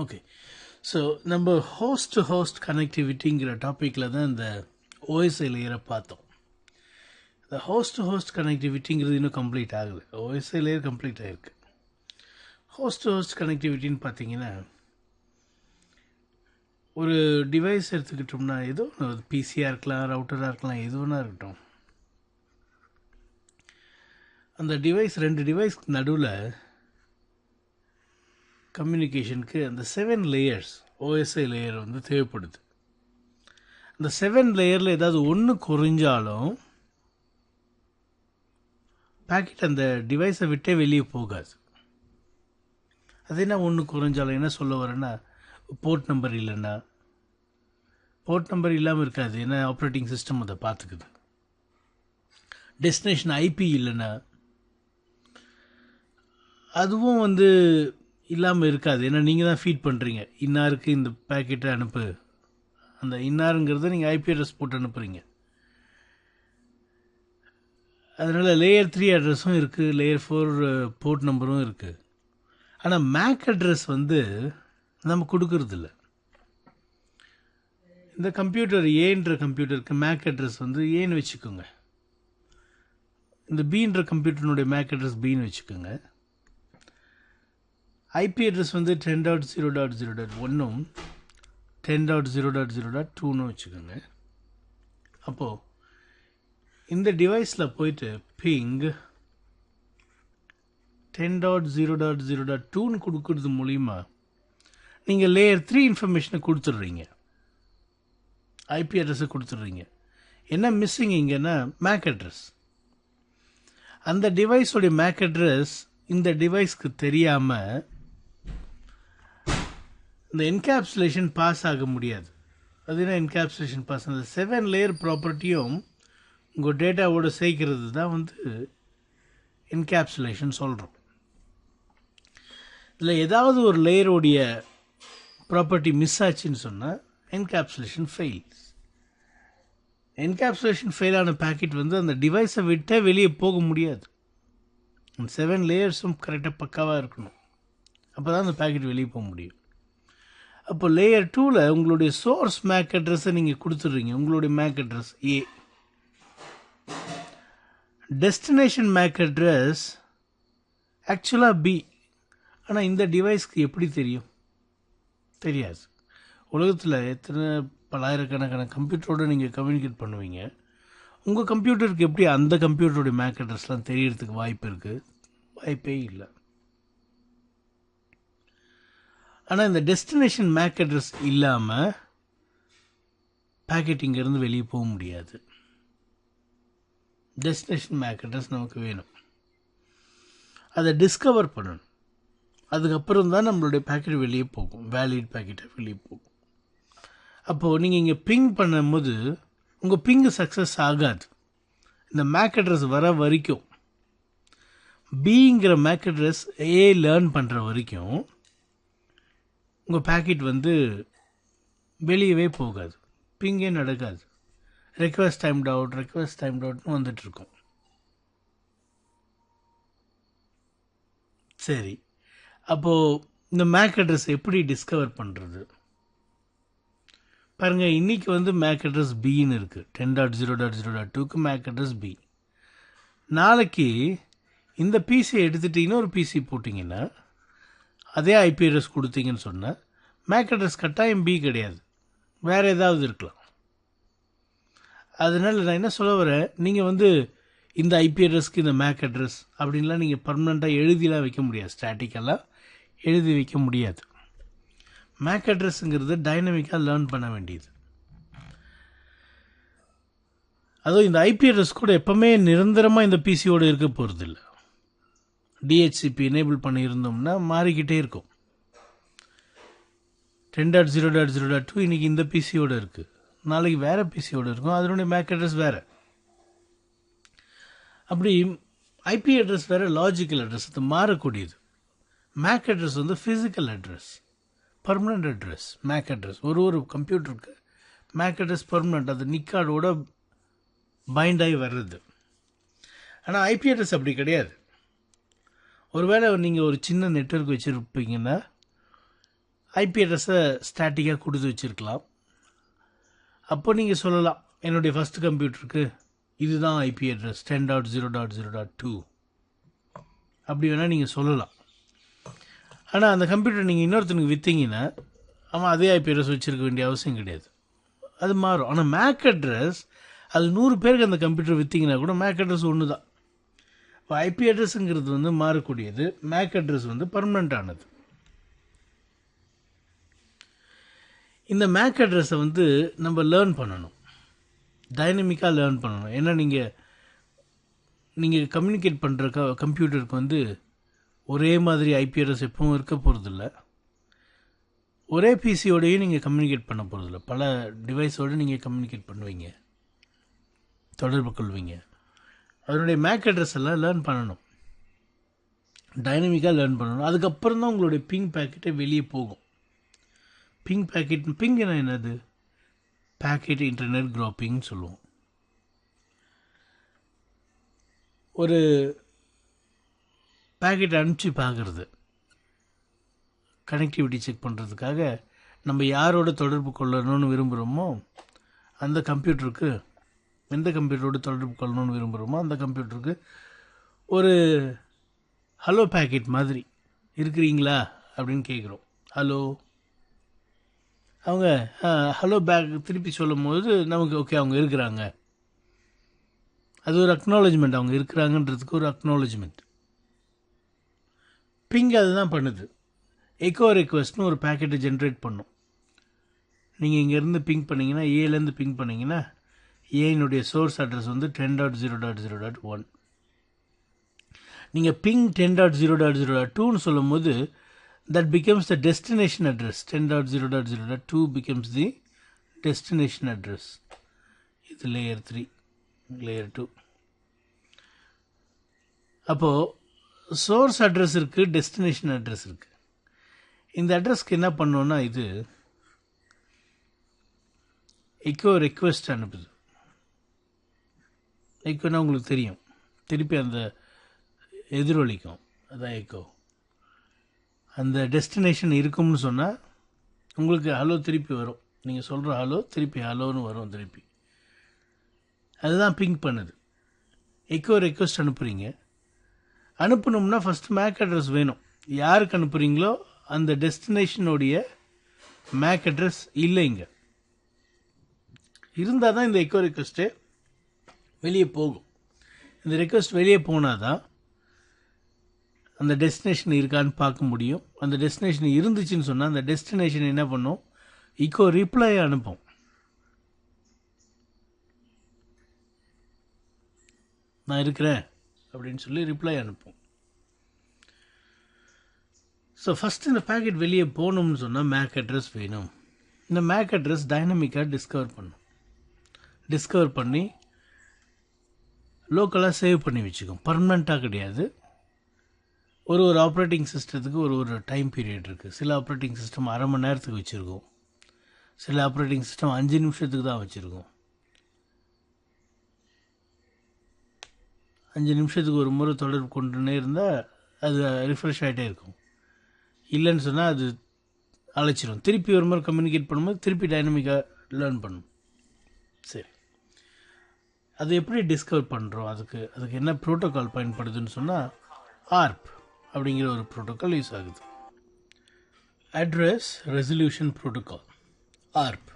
Okay. So நம்ம host to host கனெக்டிவிட்டிங்கிற டாப்பிக்கில் தான் இந்த ஓஎஸ்ஐ லேயரை பார்த்தோம். இந்த ஹோஸ்ட் டு ஹோஸ்ட் கனெக்டிவிட்டிங்கிறது இன்னும் கம்ப்ளீட் ஆகுது. ஓஎஸ்ஐ லேயர் கம்ப்ளீட் ஆகிருக்கு. ஹோஸ்ட் டு ஹோஸ்ட் கனெக்டிவிட்டின்னு பார்த்தீங்கன்னா, ஒரு டிவைஸ் எடுத்துக்கிட்டோம்னா ஏதோ பிசியாக இருக்கலாம், ரவுட்டராக இருக்கலாம், எது வேணா இருக்கட்டும். அந்த டிவைஸ் 2 டிவைஸ்க்கு நடுவில் கம்யூனிகேஷனுக்கு அந்த 7 லேயர்ஸ் ஓஎஸ்ஐ லேயர் வந்து தேவைப்படுது. அந்த 7 லேயரில் ஏதாவது ஒன்று குறைஞ்சாலும் பேக்கெட் அந்த டிவைஸை விட்டே வெளியே போகாது. அது என்ன ஒன்று குறைஞ்சாலும் என்ன சொல்ல வரேன்னா, போர்ட் நம்பர் இல்லைன்னா, போர்ட் நம்பர் இல்லாமல் இருக்காது, ஏன்னா ஆப்ரேட்டிங் சிஸ்டம் அதை பார்த்துக்குது. டெஸ்டினேஷன் ஐபி இல்லைன்னா அதுவும் வந்து இல்லாமல் இருக்காது, ஏன்னா நீங்கள் தான் ஃபீட் பண்ணுறீங்க. இன்னாருக்கு இந்த பேக்கெட்டை அனுப்பு, அந்த இன்னாருங்கிறத நீங்கள் ஐபி அட்ரஸ் போட்டு அனுப்புகிறீங்க. அதனால் லேயர் 3 அட்ரஸும் இருக்குது, லேயர் 4 போர்ட் நம்பரும் இருக்குது. ஆனால் மேக் அட்ரஸ் வந்து நம்ம கொடுக்கறதில்ல. இந்த கம்ப்யூட்டர் ஏன்ற கம்ப்யூட்டருக்கு மேக் அட்ரஸ் வந்து ஏன்னு வச்சுக்கோங்க, இந்த பீன்ற கம்ப்யூட்டருனுடைய மேக் அட்ரஸ் பீன்னு வச்சுக்கோங்க. ஐபி அட்ரஸ் வந்து 10.0.0.1ம் 10.0.0.2ன்னு வச்சுக்கோங்க. அப்போது இந்த டிவைஸில் போயிட்டு பிங் 10.0.0.2ன்னு கொடுக்கறது மூலிமா நீங்கள் லேயர் 3 இன்ஃபர்மேஷனை கொடுத்துட்றீங்க, ஐபி அட்ரஸை கொடுத்துட்றீங்க. என்ன மிஸ்ஸிங் இங்கேன்னா மேக் அட்ரஸ். அந்த டிவைஸோடைய மேக் அட்ரஸ் இந்த டிவைஸ்க்கு தெரியாமல் இந்த என்கேப்சுலேஷன் பாஸ் ஆக முடியாது. அது என்ன என்கேப்சுலேஷன் பாஸ்? அந்த 7 லேயர் ப்ராப்பர்ட்டியும் உங்கள் டேட்டாவோட சேர்க்கிறது தான் வந்து என்கேப்சுலேஷன் சொல்கிறோம். இதில் ஏதாவது ஒரு லேயரோடைய ப்ராப்பர்ட்டி மிஸ் ஆச்சுன்னு சொன்னால் என்கேப்சுலேஷன் ஃபெயில்ஸ். என்கேப்சுலேஷன் ஃபெயில் ஆன பேக்கெட் வந்து அந்த டிவைஸை விட்டே வெளியே போக முடியாது. அந்த 7 லேயர்ஸும் கரெக்டாக பக்காவாக இருக்கணும், அப்போ தான் அந்த பேக்கெட் வெளியே போக முடியும். அப்போ லேயர் 2ல் உங்களுடைய சோர்ஸ் மேக் அட்ரஸை நீங்கள் கொடுத்துட்றீங்க, உங்களுடைய மேக் அட்ரஸ் ஏ. டெஸ்டினேஷன் மேக் அட்ரஸ் ஆக்சுவலாக பி. ஆனால் இந்த டிவைஸ்க்கு எப்படி தெரியும்? தெரியாது. உலகத்தில் எத்தனை பல்லாயிரக்கணக்கான கம்ப்யூட்டரோடு நீங்கள் கம்யூனிகேட் பண்ணுவீங்க, உங்கள் கம்ப்யூட்டருக்கு எப்படி அந்த கம்ப்யூட்டருடைய மேக் அட்ரஸ்லாம் தெரியறதுக்கு வாய்ப்பு இருக்குது? வாய்ப்பே இல்லை. ஆனால் இந்த டெஸ்டினேஷன் மேக் அட்ரஸ் இல்லாமல் பேக்கெட் இங்கேருந்து வெளியே போக முடியாது. டெஸ்டினேஷன் மேக் அட்ரஸ் நமக்கு வேணும், அதை டிஸ்கவர் பண்ணணும். அதுக்கப்புறம் தான் நம்மளுடைய பேக்கெட் வெளியே போகும், வேலிட் பேக்கெட்டை வெளியே போகும். அப்போது நீங்கள் இங்கே பிங் பண்ணும்போது உங்கள் பிங்கு சக்ஸஸ் ஆகாது. இந்த மேக் அட்ரஸ் வர வரைக்கும், பிங்கிற மேக் அட்ரஸ் ஏ லேர்ன் பண்ணுற வரைக்கும் உங்கள் பேக்கெட் வந்து வெளியவே போகாது, பிங்கே நடக்காது. ரெக்வஸ்ட் டைம்ட் அவுட்னு வந்துட்டுருக்கும். சரி, அப்போது இந்த மேக் அட்ரஸ் எப்படி டிஸ்கவர் பண்ணுறது? பாருங்கள், இன்றைக்கி வந்து மேக் அட்ரஸ் பின்னு இருக்குது. 10.0.0.2க்கு மேக் அட்ரஸ் பி. நாளைக்கு இந்த பிசியை எடுத்துகிட்டு இன்னொரு பிசி போட்டிங்கன்னா, அதே ஐபி அட்ரஸ் கொடுத்தீங்கன்னு சொன்னால் மேக் அட்ரஸ் கட்டாயம் பி கிடையாது, வேறு ஏதாவது இருக்கலாம். அதனால் நான் என்ன சொல்ல வரேன், நீங்கள் வந்து இந்த ஐபி அட்ரஸ்க்கு இந்த மேக் அட்ரஸ் அப்படின்லாம் நீங்கள் பர்மனெண்ட்டாக எழுதிலாம் வைக்க முடியாது, ஸ்டாட்டிக்கெல்லாம் எழுதி வைக்க முடியாது. மேக் அட்ரஸுங்கிறது டைனமிக்காக லேர்ன் பண்ண வேண்டியது. அதுவும் இந்த ஐபி அட்ரஸ் கூட எப்போவுமே நிரந்தரமாக இந்த பிசியோடு இருக்க போகிறதில்ல. டிஹெச்சிபி எனேபிள் பண்ணியிருந்தோம்னா மாறிக்கிட்டே இருக்கும். 10.0.0.2 இன்றைக்கி இந்த பிசியோடு இருக்குது, நாளைக்கு வேறு பிசியோடு இருக்கும், அதனுடைய மேக் அட்ரஸ் வேறு. அப்படி ஐபி அட்ரஸ் வேறு, லாஜிக்கல் அட்ரஸ், அது மாறக்கூடியது. மேக் அட்ரஸ் வந்து physical address, permanent address. MAC address ஒரு கம்ப்யூட்டருக்கு மேக் அட்ரஸ் பர்மனெண்ட், அது நிக்கார்டோட பைண்ட் ஆகி வர்றது. ஆனால் ஐபி அட்ரஸ் அப்படி கிடையாது. ஒருவேளை நீங்கள் ஒரு சின்ன நெட்வொர்க் வச்சுருப்பீங்கன்னா ஐபி அட்ரஸை ஸ்டாட்டிக்காக கொடுத்து வச்சுருக்கலாம். அப்போ நீங்கள் சொல்லலாம், என்னுடைய ஃபஸ்ட்டு கம்ப்யூட்டருக்கு இதுதான் ஐபி அட்ரஸ் 10.0.0.2 அப்படி வேணால் நீங்கள் சொல்லலாம். ஆனால் அந்த கம்ப்யூட்டர் நீங்கள் இன்னொருத்தனுக்கு விற்றீங்கன்னா அவன் அதே ஐபி அட்ரஸ் வச்சுருக்க வேண்டிய அவசியம் கிடையாது, அது மாறும். ஆனால் மேக் அட்ரஸ் அது 100 பேருக்கு அந்த கம்ப்யூட்டர் விற்றீங்கன்னா கூட மேக் அட்ரஸ் ஒன்று தான். இப்போ ஐபி அட்ரஸுங்கிறது வந்து மாறக்கூடியது, மேக் அட்ரஸ் வந்து பர்மனெண்ட் ஆனது. இந்த மேக் அட்ரஸை வந்து நம்ம லேர்ன் பண்ணணும், டைனமிக்காக லேர்ன் பண்ணணும். ஏன்னா நீங்கள் கம்யூனிகேட் பண்ணுற கம்ப்யூட்டருக்கு வந்து ஒரே மாதிரி ஐபி அட்ரஸ் எப்பவும் இருக்க போகிறதில்ல. ஒரே பிசியோடையும் நீங்கள் கம்யூனிகேட் பண்ண போகிறதில்ல, பல டிவைஸோடு நீங்கள் கம்யூனிகேட் பண்ணுவீங்க, தொடர்பு கொள்வீங்க. அதனுடைய மேக் அட்ரஸ் எல்லாம் லேர்ன் பண்ணணும், டைனமிக்காக லேர்ன் பண்ணணும். அதுக்கப்புறம் தான் உங்களுடைய பிங் பேக்கெட்டை வெளியே போகும். பிங் பேக்கெட், பிங்னா என்னது? பேக்கெட் இன்டர்நெட் க்ராப்பிங்னு சொல்லுவோம். ஒரு பேக்கெட் அனுப்பிச்சு பார்க்குறது, கனெக்டிவிட்டி செக் பண்ணுறதுக்காக நம்ம யாரோட தொடர்பு கொள்ளணும்னு விரும்புகிறோமோ அந்த கம்ப்யூட்டருக்கு, எந்த கம்ப்யூட்டரோடு தொடர்பு கொள்ளணும்னு விரும்புகிறோமோ அந்த கம்ப்யூட்டருக்கு ஒரு ஹலோ பேக்கெட் மாதிரி இருக்கிறீங்களா அப்படின்னு கேட்குறோம். ஹலோ, அவங்க ஹலோ பேக் திருப்பி சொல்லும் போது நமக்கு ஓகே அவங்க இருக்கிறாங்க, அது ஒரு அக்னாலஜ்மெண்ட், அவங்க இருக்கிறாங்கன்றதுக்கு ஒரு அக்னாலஜ்மெண்ட். பிங் அதுதான் பண்ணுது. எக்கோ ரெக்வெஸ்ட்னு ஒரு பேக்கெட்டை ஜென்ரேட் பண்ணும். நீங்கள் இங்கேருந்து பிங் பண்ணிங்கன்னா, ஏலேருந்து பிங் பண்ணிங்கன்னா ஏனுடைய சோர்ஸ் அட்ரஸ் வந்து 10.0.0.1. நீங்கள் பிங் 10.0.0.2ன்னு சொல்லும் போது that becomes the destination address. 10.0.0.2 becomes the destination address. இது லேயர் 3, லேயர் 2. அப்போது சோர்ஸ் அட்ரஸ் இருக்குது, டெஸ்டினேஷன் அட்ரஸ் இருக்குது. இந்த அட்ரஸ்க்கு என்ன பண்ணோன்னா இது எக்கோ ரெக்வெஸ்ட் அனுப்புது. எக்கோனா உங்களுக்கு தெரியும், திருப்பி அந்த எதிரொலிக்கும், அதான் எக்கோ. அந்த டெஸ்டினேஷன் இருக்கும்னு சொன்னால் உங்களுக்கு ஹலோ திருப்பி வரும், நீங்கள் சொல்கிற ஹலோ திருப்பி ஹலோன்னு வரும் திருப்பி. அதுதான் பிங் பண்ணுது. எக்கோ ரெக்வெஸ்ட் அனுப்புகிறீங்க, அனுப்பணும்னா ஃபஸ்ட்டு மேக் அட்ரஸ் வேணும். யாருக்கு அனுப்புகிறீங்களோ அந்த டெஸ்டினேஷனுடைய மேக் அட்ரஸ் இல்லைங்க, இருந்தால் தான் இந்த எக்கோ ரெக்வெஸ்ட்டு வெளியே போகும். இந்த ரெக்வெஸ்ட் வெளியே போனால் தான் அந்த டெஸ்டினேஷன் இருக்கான்னு பார்க்க முடியும். அந்த டெஸ்டினேஷன் இருந்துச்சுன்னு சொன்னால் அந்த டெஸ்டினேஷன் என்ன பண்ணும், எக்கோ ரிப்ளை அனுப்பும். நான் இருக்கிறேன் அப்படின்னு சொல்லி ரிப்ளை அனுப்பும். ஸோ ஃபஸ்ட்டு இந்த பேக்கெட் வெளியே போகணும்னு சொன்னால் மேக் அட்ரஸ் வேணும். இந்த மேக் அட்ரஸ் டைனமிக்காக டிஸ்கவர் பண்ணி லோக்கலாக சேவ் பண்ணி வச்சுக்கோம். பர்மனெண்ட்டாக கிடையாது. ஒரு ஆப்ரேட்டிங் சிஸ்டத்துக்கு ஒரு டைம் பீரியட் இருக்குது. சில ஆப்ரேட்டிங் சிஸ்டம் அரை மணி நேரத்துக்கு வச்சுருக்கோம், சில ஆப்ரேட்டிங் சிஸ்டம் 5 நிமிஷத்துக்கு தான் வச்சுருக்கோம். 5 நிமிஷத்துக்கு ஒரு முறை தொடர்பு கொண்டுனே இருந்தால் அது ரிஃப்ரெஷ் ஆகிட்டே இருக்கும். இல்லைன்னு சொன்னால் அது அழைச்சிடும். திருப்பி ஒரு முறை கம்யூனிகேட் பண்ணும்போது திருப்பி டைனமிக்காக லேர்ன் பண்ணும். சரி, அது எப்படி டிஸ்கவர் பண்ணுறோம்? அதுக்கு என்ன ப்ரோட்டோக்கால் பயன்படுதுன்னு சொன்னால் ஆர்ப் அப்படிங்கிற ஒரு ப்ரோட்டோக்கால் யூஸ் ஆகுது. Address resolution protocol, ARP.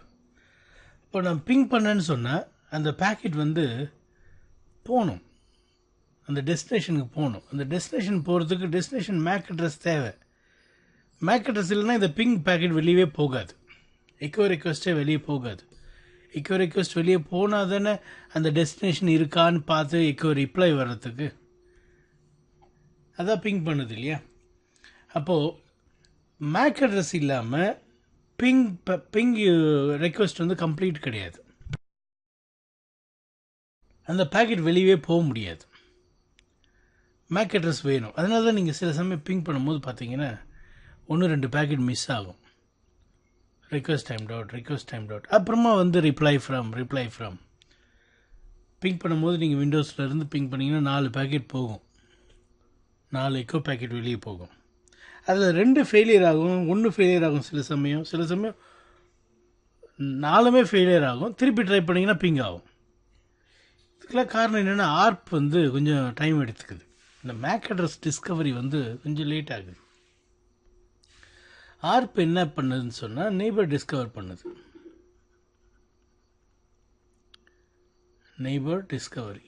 இப்போ நான் பிங் பண்ணேன்னு சொன்னால் அந்த பேக்கெட் வந்து போகணும், அந்த டெஸ்டினேஷனுக்கு போகணும். அந்த டெஸ்டினேஷன் போகிறதுக்கு டெஸ்டினேஷன் மேக் அட்ரஸ் தேவை. மேக் அட்ரஸ் இல்லைன்னா இந்த பிங் பேக்கெட் வெளியே போகாது, எக்கோ ரெக்வெஸ்ட்டே வெளியே போகாது. எக்கோ ரெக்வெஸ்ட் வெளியே போனால் தானே அந்த டெஸ்டினேஷன் இருக்கான்னு பார்த்து எக்கோ ரிப்ளை வர்றதுக்கு. அதான் பிங் பண்ணுது இல்லையா? அப்போது மேக் அட்ரஸ் இல்லாமல் பிங் ரெக்வெஸ்ட் வந்து கம்ப்ளீட் கிடையாது, அந்த பேக்கெட் வெளியே போக முடியாது. மேக் அட்ரஸ் வேணும். அதனால தான் நீங்கள் சில சமயம் பிங் பண்ணும்போது பார்த்தீங்கன்னா 1-2 பேக்கெட் மிஸ் ஆகும். request time dot அப்புறமா வந்து ரிப்ளை ஃப்ரம் பிங் பண்ணும்போது நீங்கள் விண்டோஸில் இருந்து பிங் பண்ணிங்கன்னா 4 பேக்கெட் போகும், 4 எக்கோ பேக்கெட் வெளியே போகும். அதில் 2 ஃபெயிலியர் ஆகும், 1 ஃபெயிலியர் ஆகும் சில சமயம் 4மே ஃபெயிலியர் ஆகும். திருப்பி ட்ரை பண்ணிங்கன்னா பிங் ஆகும். இதுக்கெல்லாம் காரணம் என்னென்னா ஆர்ப் வந்து கொஞ்சம் டைம் எடுத்துக்குது. இந்த மேக் அட்ரஸ் டிஸ்கவரி வந்து கொஞ்சம் லேட் ஆகுது. ஆர்ப் என்ன பண்ணுதுன்னு சொன்னால் நெய்பர் டிஸ்கவர் பண்ணுது. நெய்பர் டிஸ்கவரி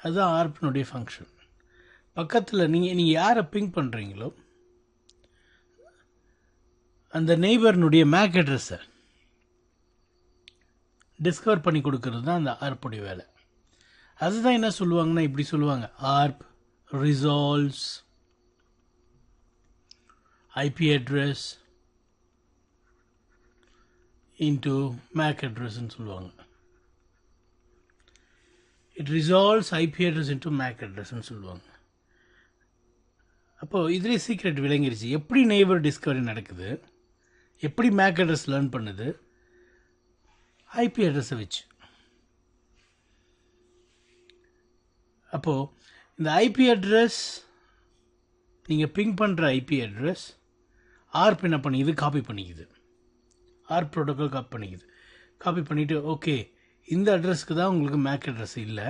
அதுதான் ஆர்ப்பினுடைய ஃபங்க்ஷன். பக்கத்தில் நீங்கள் யாரை பிங் பண்ணுறீங்களோ அந்த நெய்பர்னுடைய மேக் அட்ரஸை டிஸ்கவர் பண்ணி கொடுக்கறது தான் அந்த ஆர்ப்புடைய வேலை. அதுதான் என்ன சொல்லுவாங்கன்னா இப்படி சொல்லுவாங்க, ARP resolves IP address into MAC அட்ரஸ்ன்னு சொல்லுவாங்க. It resolves IP address into MAC அட்ரஸ்ன்னு சொல்லுவாங்க. அப்போது இதிலே சீக்ரெட் விளங்கிருச்சு. எப்படி நெய்பர் டிஸ்கவரி நடக்குது, எப்படி மேக் அட்ரஸ் லேர்ன் பண்ணுது, ஐபி அட்ரஸை வச்சு. அப்போது இந்த ஐபி அட்ரஸ் நீங்கள் பிங் பண்ணுற ஐபி அட்ரஸ் ஆர்ப் என்ன பண்ணிக்குது, காப்பி பண்ணிக்குது. ஆர்ப் ப்ரோட்டோக்கால் காப்பி பண்ணிவிட்டு ஓகே இந்த அட்ரஸ்க்கு தான் உங்களுக்கு மேக் அட்ரஸ் இல்லை,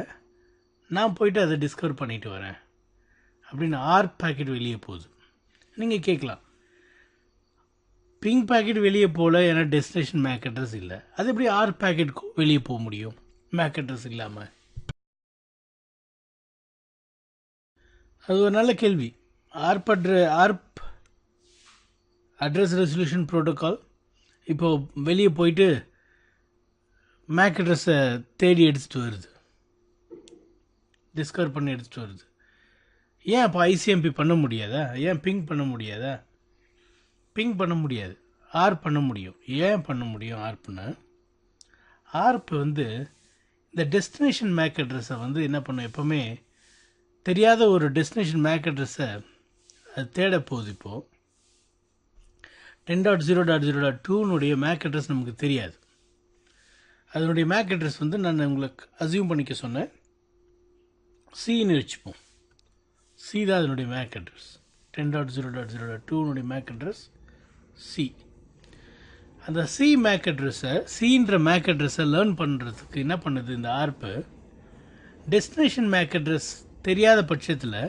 நான் போயிட்டு அதை டிஸ்கவர் பண்ணிட்டு வரேன் அப்படின்னு ஆர்ப் பேக்கெட் வெளியே போகுது. நீங்கள் கேட்கலாம், பிங் பேக்கெட் வெளியே போகல ஏன்னா டெஸ்டினேஷன் மேக் அட்ரஸ் இல்லை, அது எப்படி ஆர்ப் பேக்கெட் வெளியே போக முடியும் மேக் அட்ரஸ் இல்லாமல்? அது ஒரு நல்ல கேள்வி. ஆர்ப் அட்ரஸ் ரெசல்யூஷன் ப்ரோட்டோக்கால் இப்போது வெளியே போயிட்டு மேக் அட்ரஸை தேடி எடுத்துகிட்டு வருது, டிஸ்கவர் பண்ணி எடுத்துகிட்டு வருது. ஏன் அப்போ ஐசிஎம்பி பண்ண முடியாதா? ஏன் பிங் பண்ண முடியாதா? பிங் பண்ண முடியாது, ஆர்ப் பண்ண முடியும். ஏன் பண்ண முடியும் ஆர்ப்னு? ஆர்ப் வந்து இந்த டெஸ்டினேஷன் மேக் அட்ரஸை வந்து என்ன பண்ணும், எப்போவுமே தெரியாத ஒரு டெஸ்டினேஷன் மேக் அட்ரஸை அது தேட போகுது. இப்போது 10.0.0.2னுடைய மேக் அட்ரஸ் நமக்கு தெரியாது. அதனுடைய மேக் அட்ரஸ் வந்து நான் உங்களுக்கு அசியூம் பண்ணிக்க சொன்னேன், சின்னு வச்சுப்போம். சி தான் அதனுடைய மேக் அட்ரஸ். 10.0.0.2னுடைய மேக் அட்ரஸ் சி. அந்த சி மேக் அட்ரஸை, சின்ற மேக் அட்ரஸை லேர்ன் பண்ணுறதுக்கு என்ன பண்ணுது இந்த ஆர்ப்பு, டெஸ்டினேஷன் மேக் அட்ரஸ் தெரியாத பட்சத்தில்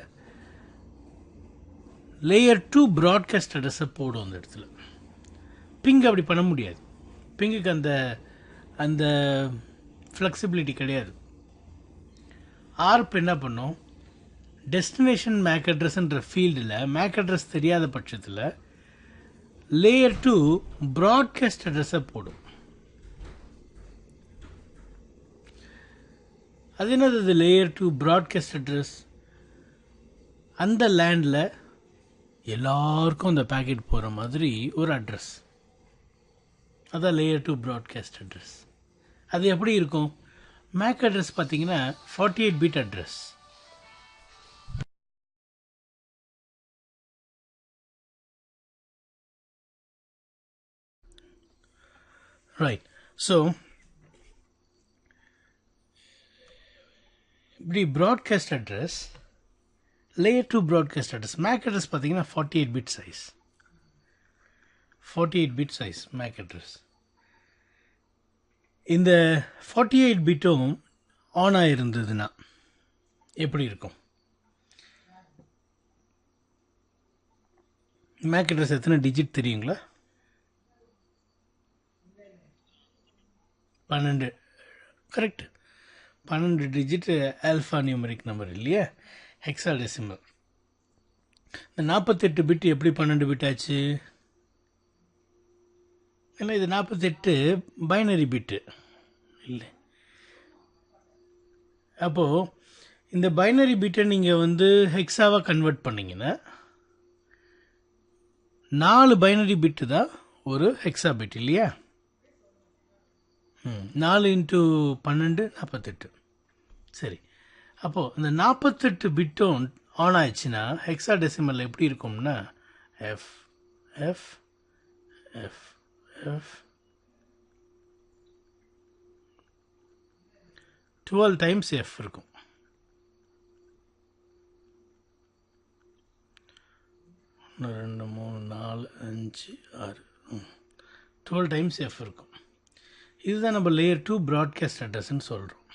லேயர் 2 ப்ராட்காஸ்ட் அட்ரஸை போடும் அந்த இடத்துல. பிங் அப்படி பண்ண முடியாது. பிங்குக்கு அந்த அந்த ஃப்ளெக்சிபிலிட்டி கிடையாது. ஆர்ப் என்ன பண்ணும், டெஸ்டினேஷன் மேக் அட்ரஸ்ன்ற ஃபீல்டில் மேக் அட்ரஸ் தெரியாத பட்சத்தில் லேயர் 2 ப்ராட்காஸ்ட் அட்ரஸை போடும். அது என்னது, அது லேயர் 2 ப்ராட்காஸ்ட் அட்ரஸ்? அந்த லேண்டில் எல்லாருக்கும் அந்த பேக்கெட் போகிற மாதிரி ஒரு அட்ரஸ், அதான் லேயர் 2 ப்ராட்காஸ்ட் அட்ரஸ். அது எப்படி இருக்கும்? மேக் அட்ரஸ் பார்த்தீங்கன்னா 48 பிட் அட்ரஸ். ரைட். ஸோ இப்படி broadcast address, layer 2 broadcast address. MAC address பார்த்தீங்கன்னா 48 bit size. 48 bit size MAC address. இந்த 48 பிட்டும் ஆன் ஆகிருந்ததுன்னா எப்படி இருக்கும்? மேக் அட்ரஸ் எத்தனை டிஜிட் தெரியுங்களா? 12. Correct. 12 digit alpha numeric number இல்லையா, ஹெக்ஸாடெசிமல். இந்த 48 பிட் எப்படி 12 பிட் ஆச்சு? இல்லை, இது 48 பைனரி பிட்டு இல்லை. அப்போது இந்த பைனரி பிட்டை நீங்கள் வந்து ஹெக்ஸாவாக கன்வெர்ட் பண்ணிங்கன்னா 4 பைனரி பிட்டு தான் ஒரு ஹெக்ஸா பிட் இல்லையா? 4 × 12 48. சரி, அப்போது இந்த 48 பிட்டும் ஆன் ஆயிடுச்சுன்னா ஹெக்ஸா டெசிமலில் எப்படி இருக்கும்னா F F F F 12 times F இருக்கும். 1 2 3 4 5 6 12 டைம்ஸ் எஃப் இருக்கும். இதுதான் நம்ம லேயர் 2 ப்ராட்காஸ்ட் அட்ரஸ்ன்னு சொல்கிறோம்.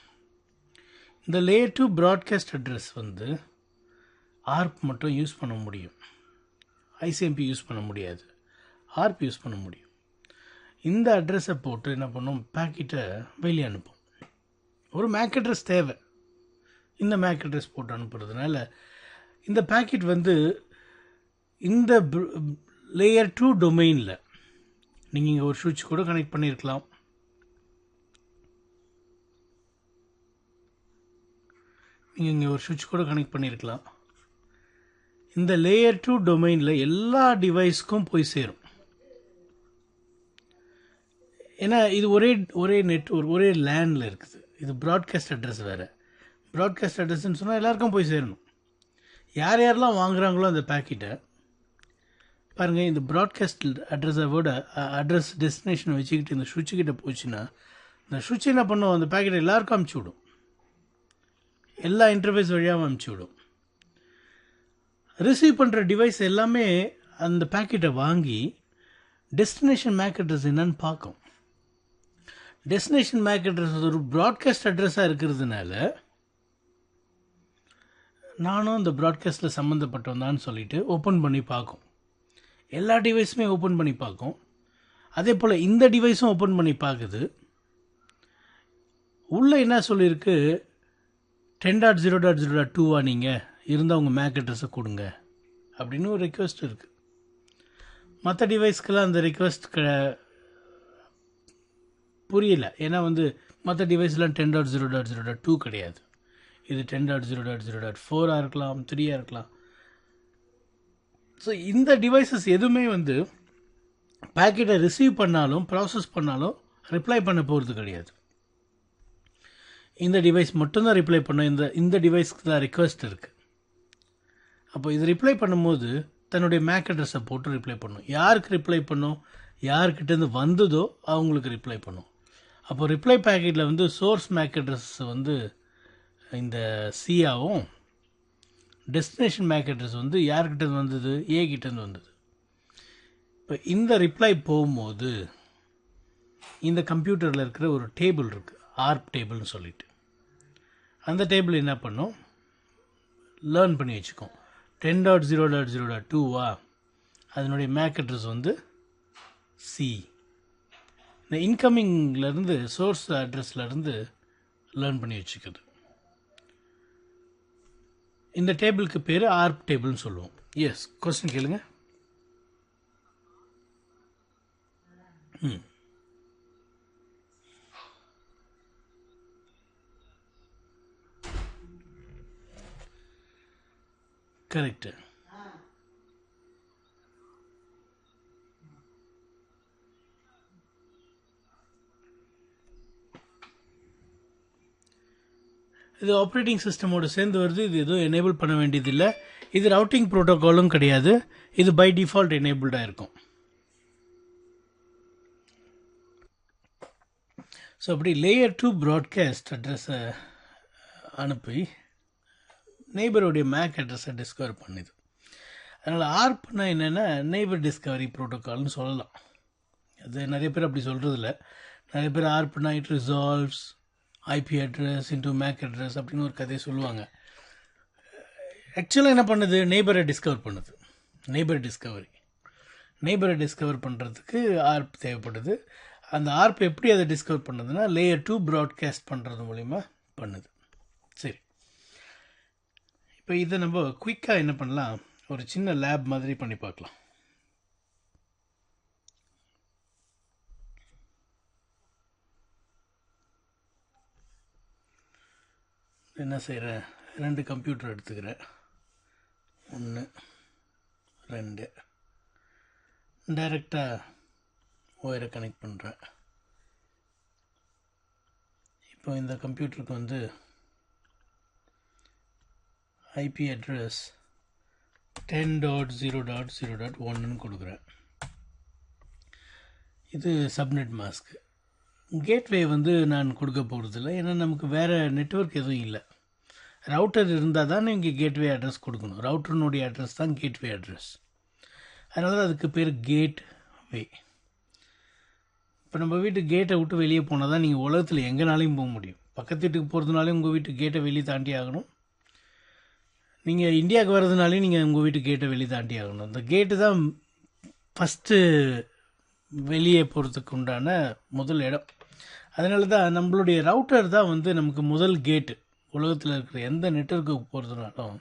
இந்த லேயர் 2 ப்ராட்காஸ்ட் அட்ரஸ் வந்து ஆர்ப் மட்டும் யூஸ் பண்ண முடியும், ஐசிஎம்பி யூஸ் பண்ண முடியாது, ஆர்ப் யூஸ் பண்ண முடியும். இந்த அட்ரஸை போட்டு என்ன பண்ணோம், பேக்கெட்டை வெளியே அனுப்பும். ஒரு மேக் அட்ரஸ் தேவை, இந்த மேக் அட்ரஸ் போட்டு அனுப்புறதுனால இந்த பேக்கெட் வந்து இந்த லேயர் 2 டொமைனில் நீங்கள் இங்கே ஒரு சுவிட்ச் கூட கனெக்ட் பண்ணியிருக்கலாம், நீங்கள் இங்கே ஒரு சுவிட்ச் கூட கனெக்ட் பண்ணியிருக்கலாம். இந்த லேயர் 2 டொமைனில் எல்லா டிவைஸ்க்கும் போய் சேரும். ஏன்னா இது ஒரே நெட்வொர்க், ஒரே லேண்டில் இருக்குது. இது ப்ராட்காஸ்ட் அட்ரஸ் வேறு. ப்ராட்காஸ்ட் அட்ரஸ்ன்னு சொன்னால் எல்லாருக்கும் போய் சேரணும். யார் யாரெல்லாம் வாங்குகிறாங்களோ அந்த பேக்கெட்டை பாருங்கள், இந்த ப்ராட்காஸ்ட் அட்ரஸை விட அட்ரஸ் டெஸ்டினேஷன் வச்சுக்கிட்டு இந்த சுவிட்சுக்கிட்ட போச்சுன்னா இந்த சுவிட்ச் என்ன பண்ணும், அந்த பேக்கெட்டை எல்லாருக்கும் அமுச்சு விடும், எல்லா இன்டர்ஃபேஸ் வழியாகவும் அமுச்சு விடும். ரிசீவ் பண்ணுற டிவைஸ் எல்லாமே அந்த பேக்கெட்டை வாங்கி டெஸ்டினேஷன் மேக் அட்ரஸ் என்னன்னு பார்க்கும். டெஸ்டினேஷன் மேக் அட்ரஸ் ஒரு ப்ராட்காஸ்ட் அட்ரஸாக இருக்கிறதுனால நானும் இந்த ப்ராட்காஸ்ட்டில் சம்மந்தப்பட்டவன் சொல்லிட்டு ஓப்பன் பண்ணி பார்க்கும். எல்லா டிவைஸுமே ஓப்பன் பண்ணி பார்க்கும். அதே போல் இந்த டிவைஸும் ஓப்பன் பண்ணி பார்க்குது. உள்ளே என்ன சொல்லியிருக்கு, 10.0.0.2 நீங்கள் இருந்தால் உங்கள் மேக் அட்ரஸை கொடுங்க அப்படின்னு ஒரு ரெக்வெஸ்ட் இருக்குது. மற்ற டிவைஸ்க்கெல்லாம் அந்த ரெக்வெஸ்ட் புரியல. ஏன்னா வந்து மற்ற டிவைஸ்லாம் 10.0.0.2 கிடையாது. இது 10.0.0.4 இருக்கலாம், 3 இருக்கலாம். ஸோ இந்த டிவைசஸ் எதுவுமே வந்து பேக்கெட்டை ரிசீவ் பண்ணாலும் ப்ராசஸ் பண்ணாலும் ரிப்ளை பண்ண போகிறது கிடையாது. இந்த டிவைஸ் மட்டும்தான் ரிப்ளை பண்ணும். இந்த டிவைஸ்க்கு தான் ரெக்வெஸ்ட் இருக்குது. அப்போ இது ரிப்ளை பண்ணும்போது தன்னுடைய மேக் அட்ரஸை போட்டு ரிப்ளை பண்ணும். யாருக்கு ரிப்ளை பண்ணும், யார்கிட்டேருந்து வந்ததோ அவங்களுக்கு ரிப்ளை பண்ணும். அப்போ ரிப்ளை பேக்கெட்டில் வந்து சோர்ஸ் மேக் அட்ரஸ் வந்து இந்த சியாவும், டெஸ்டினேஷன் மேக் அட்ரஸ் வந்து யார்கிட்டேருந்து வந்தது, ஏ கிட்டேருந்து வந்தது. இப்போ இந்த ரிப்ளை போகும்போது இந்த கம்ப்யூட்டரில் இருக்கிற ஒரு டேபிள் இருக்குது, ஆர்ப் டேபிள்னு சொல்லிட்டு. அந்த டேபிள் என்ன பண்ணும், லேர்ன் பண்ணி வச்சுக்கோம். 10.0.0.2 அதனுடைய மேக் அட்ரஸ் வந்து சி. இந்த இன்கமிங்லேருந்து சோர்ஸ் அட்ரஸ்லேருந்து லேர்ன் பண்ணி வச்சுக்குது. இந்த டேபிளுக்கு பேர் ஆர்ப் டேபிள்னு சொல்லுவோம். எஸ், கொஸ்டின் கேளுங்க. கரெக்டு. இது ஆப்ரேட்டிங் சிஸ்டமோடு சேர்ந்து வருது. இது எதுவும் எனேபிள் பண்ண வேண்டியதில்லை. இது ரவுட்டிங் ப்ரோட்டோக்காலும் கிடையாது. இது பை டிஃபால்ட் எனேபிள்டாக இருக்கும். ஸோ அப்படி லேயர் 2 ப்ராட்காஸ்ட் அட்ரஸை அனுப்பி நெய்பருடைய மேக் அட்ரஸை டிஸ்கவர் பண்ணுது. அதனால் ஆர்ப்னா என்னென்னா நெய்பர் டிஸ்கவரி ப்ரோட்டோக்கால்னு சொல்லலாம். அது நிறைய பேர் அப்படி சொல்கிறதில்ல. நிறைய பேர் ஆர்ப்னா it resolves IP address into MAC address அப்படின்னு ஒரு கதையை சொல்லுவாங்க. ஆக்சுவலாக என்ன பண்ணுது, நெய்பரை டிஸ்கவர் பண்ணுது. நெய்பரை டிஸ்கவர் பண்ணுறதுக்கு ஆர்ப் தேவைப்படுது. அந்த ஆர்ப் எப்படி அதை டிஸ்கவர் பண்ணுதுன்னா லேயர் 2 ப்ராட்காஸ்ட் பண்ணுறது மூலிமா பண்ணுது. சரி, இப்போ இதை நம்ம குயிக்காக என்ன பண்ணலாம், ஒரு சின்ன லேப் மாதிரி பண்ணி பார்க்கலாம். என்ன செய்கிறேன், 2 கம்ப்யூட்டர் எடுத்துக்கிறேன். 1 2 டைரெக்டாக ஒயரை கனெக்ட் பண்ணுறேன். இப்போ இந்த கம்ப்யூட்டருக்கு வந்து ஐபி அட்ரஸ் 10.0.0.1ன்னு கொடுக்குறேன். இது சப்நெட் மாஸ்க்கு. கேட்வே வந்து நான் கொடுக்க போகிறதில்ல, ஏன்னா நமக்கு வேறு நெட்வொர்க் எதுவும் இல்லை. ரவுட்டர் இருந்தால் தான் இங்கே கேட்வே அட்ரஸ் கொடுக்கணும். ரவுட்டர்னுடைய அட்ரஸ் தான் கேட்வே அட்ரஸ். அதனால தான் அதுக்கு பேர் கேட் வே. இப்போ நம்ம வீட்டு கேட்டை விட்டு வெளியே போனால் தான் நீங்கள் உலகத்தில் எங்கேனாலையும் போக முடியும். பக்கத்து வீட்டுக்கு போகிறதுனாலே உங்கள் வீட்டு கேட்டை வெளியே தாண்டி ஆகணும். நீங்கள் இந்தியாவுக்கு வர்றதுனாலே நீங்கள் உங்கள் வீட்டு கேட்டை வெளியே தாண்டி ஆகணும். இந்த கேட்டு தான் ஃபஸ்ட்டு வெளியே போகிறதுக்கு உண்டான முதல் இடம். அதனால தான் நம்மளுடைய ரவுட்டர் தான் வந்து நமக்கு முதல் கேட்டு. உலகத்தில் இருக்கிற எந்த நெட்வொர்க்குக்கு போகிறதுனாலும்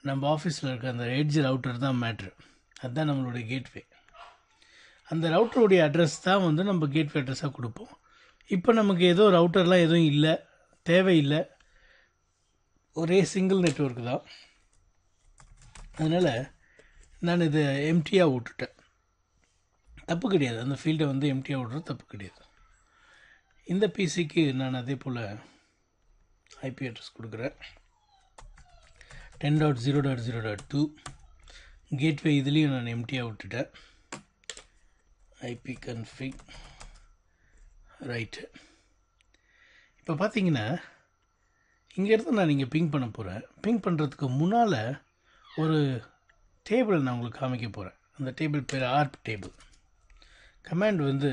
நம்ம ஆஃபீஸில் இருக்க அந்த எட்ஜ் ரவுட்டர் தான் மேட்ரு. அதுதான் நம்மளுடைய கேட்வே. அந்த ரவுட்டருடைய அட்ரஸ் தான் வந்து நம்ம கேட்வே அட்ரஸாக கொடுப்போம். இப்போ நமக்கு ஏதோ ரவுட்டர்லாம் எதுவும் இல்லை, தேவையில்லை, ஒரே சிங்கிள் நெட்வொர்க் தான். அதனால் நான் இதை எம்டியாக விட்டுட்டேன். தப்பு கிடையாது, அந்த ஃபீல்டை வந்து எம்டியாக விட்றது தப்பு கிடையாது. இந்த பிசிக்கு நான் அதே போல் ஐபி அட்ரஸ் கொடுக்குறேன். 10.0.0.2 கேட்வே. இதுலேயும் நான் எம்டியாக விட்டுட்டேன். IP config right. இப்போ பார்த்தீங்கன்னா இங்கேருந்து நான் இங்கே பிங் பண்ண போகிறேன். பிங் பண்ணுறதுக்கு முன்னால் ஒரு டேபிள் நான் உங்களுக்கு காமிக்க போகிறேன். அந்த டேபிள் பேர் ஆர்ப் டேபிள். கமாண்ட் வந்து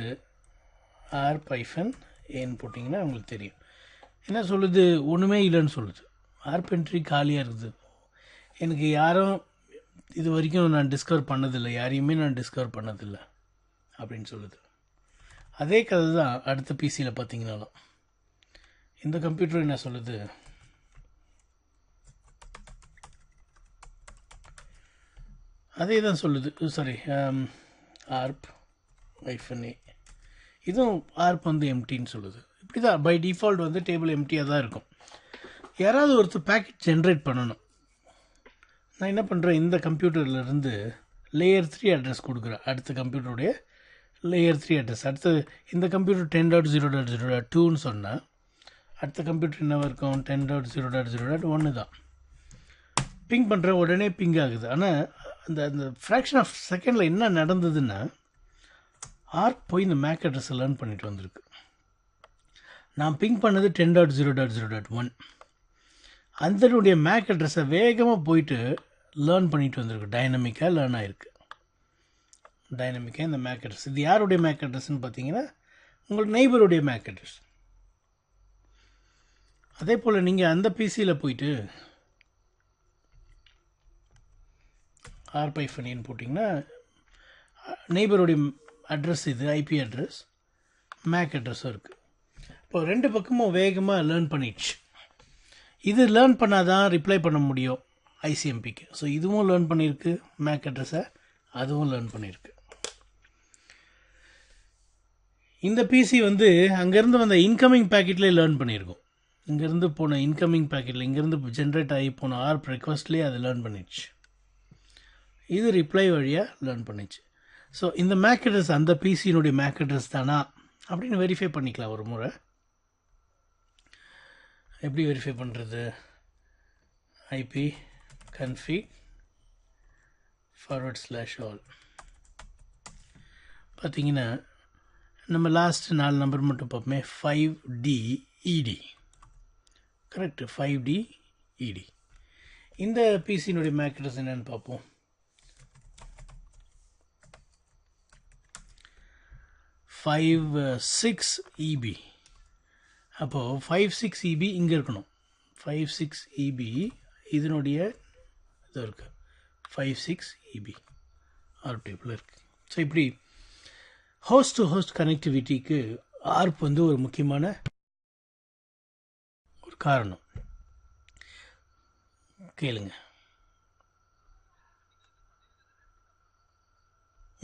ARP-N போட்டிங்கன்னா உங்களுக்கு தெரியும். என்ன சொல்லுது? ஒன்றுமே இல்லைன்னு சொல்லுது. ஆர்ப் என்ட்ரி காலியாக இருக்குது. எனக்கு யாரும் இது வரைக்கும் நான் டிஸ்கவர் பண்ணதில்லை, யாரையுமே நான் டிஸ்கவர் பண்ணதில்லை அப்படின்னு சொல்லுது. அதே கதை தான் அடுத்த பிசியில் பார்த்தீங்கன்னாலும். இந்த கம்ப்யூட்டர் என்ன சொல்லுது? அதே தான் சொல்லுது. Sorry, ARP-A. இதுவும் ஆர்ப் வந்து எம்டின்னு சொல்லுது. இப்படி தான் பை டிஃபால்ட் வந்து டேபிள் எம்டியாக தான் இருக்கும். யாராவது ஒருத்தர் பேக்கெட் ஜென்ரேட் பண்ணணும். நான் என்ன பண்ணுறேன், இந்த கம்ப்யூட்டர்லேருந்து லேயர் 3 அட்ரஸ் கொடுக்குறேன். அடுத்த கம்ப்யூட்டருடைய லேயர் 3 அட்ரஸ். அடுத்து இந்த கம்ப்யூட்டர் 10.0.0.2ன்னு சொன்னால் அடுத்த கம்ப்யூட்டர் என்ன இருக்கும்? 10.0.0.1 தான். பிங் பண்ணுற உடனே பிங் ஆகுது. ஆனால் அந்த அந்த ஃப்ராக்ஷன் ஆஃப் செகண்டில் என்ன நடந்ததுன்னா, ஆர்ப் போய் இந்த மேக் அட்ரஸை லேர்ன் பண்ணிட்டு வந்திருக்கு. நான் பிங் பண்ணது 10.0.0.1. அதனுடைய மேக் அட்ரஸை வேகமாக போயிட்டு லேர்ன் பண்ணிட்டு வந்திருக்கு. டைனமிக்காக லேர்ன் ஆகிருக்கு. டைனமிக்காக இந்த மேக் அட்ரஸ். இது யாருடைய மேக் அட்ரஸ்ன்னு பார்த்தீங்கன்னா உங்கள் நெய்பருடைய மேக் அட்ரஸ். அதே போல் நீங்கள் அந்த பிசியில் போயிட்டு ARP-N போட்டிங்கன்னா நெய்பருடைய அட்ரஸ், இது ஐபி அட்ரஸ், மேக் அட்ரஸும் இருக்குது. இப்போ ரெண்டு பக்கமும் வேகமாக லேர்ன் பண்ணிடுச்சு. இது லேர்ன் பண்ணால் தான் ரிப்ளை பண்ண முடியும் ஐசிஎம்பிக்கு. ஸோ இதுவும் லேர்ன் பண்ணியிருக்கு மேக் அட்ரஸை, அதுவும் லேர்ன் பண்ணியிருக்கு. இந்த பிசி வந்து அங்கேருந்து வந்த இன்கமிங் பேக்கெட்லேயே லேர்ன் பண்ணியிருக்கோம். இங்கேருந்து போன இன்கமிங் பேக்கெட்டில், இங்கேருந்து ஜென்ரேட் ஆகி போன ஆர்ப் ரெக்வஸ்ட்லேயே அது லேர்ன் பண்ணிடுச்சு. இது ரிப்ளை வழியாக லேர்ன் பண்ணிச்சு. ஸோ இந்த மேக் அட்ரஸ் அந்த பிசியினுடைய மேக் அட்ரஸ் தானா அப்படின்னு வெரிஃபை பண்ணிக்கலாம் ஒரு முறை. எப்படி வெரிஃபை பண்ணுறது? IP config /all. பார்த்தீங்கன்னா நம்ம லாஸ்ட் 4 நம்பர் மட்டும் பார்ப்போமே. 5DED. Correct, 5DED. இந்த பிசியினுடைய மேக் அட்ரஸ் என்னன்னு பார்ப்போம். 56EB. அப்போது 56EB இங்கே இருக்கணும். 56EB இதனுடைய இது இருக்குது. 56EB ஆர்ப் டேபிள் இருக்குது. ஸோ இப்படி ஹோஸ்ட் டு ஹோஸ்ட் கனெக்டிவிட்டிக்கு ஆர்ப் வந்து ஒரு முக்கியமான ஒரு காரணம். கேளுங்க.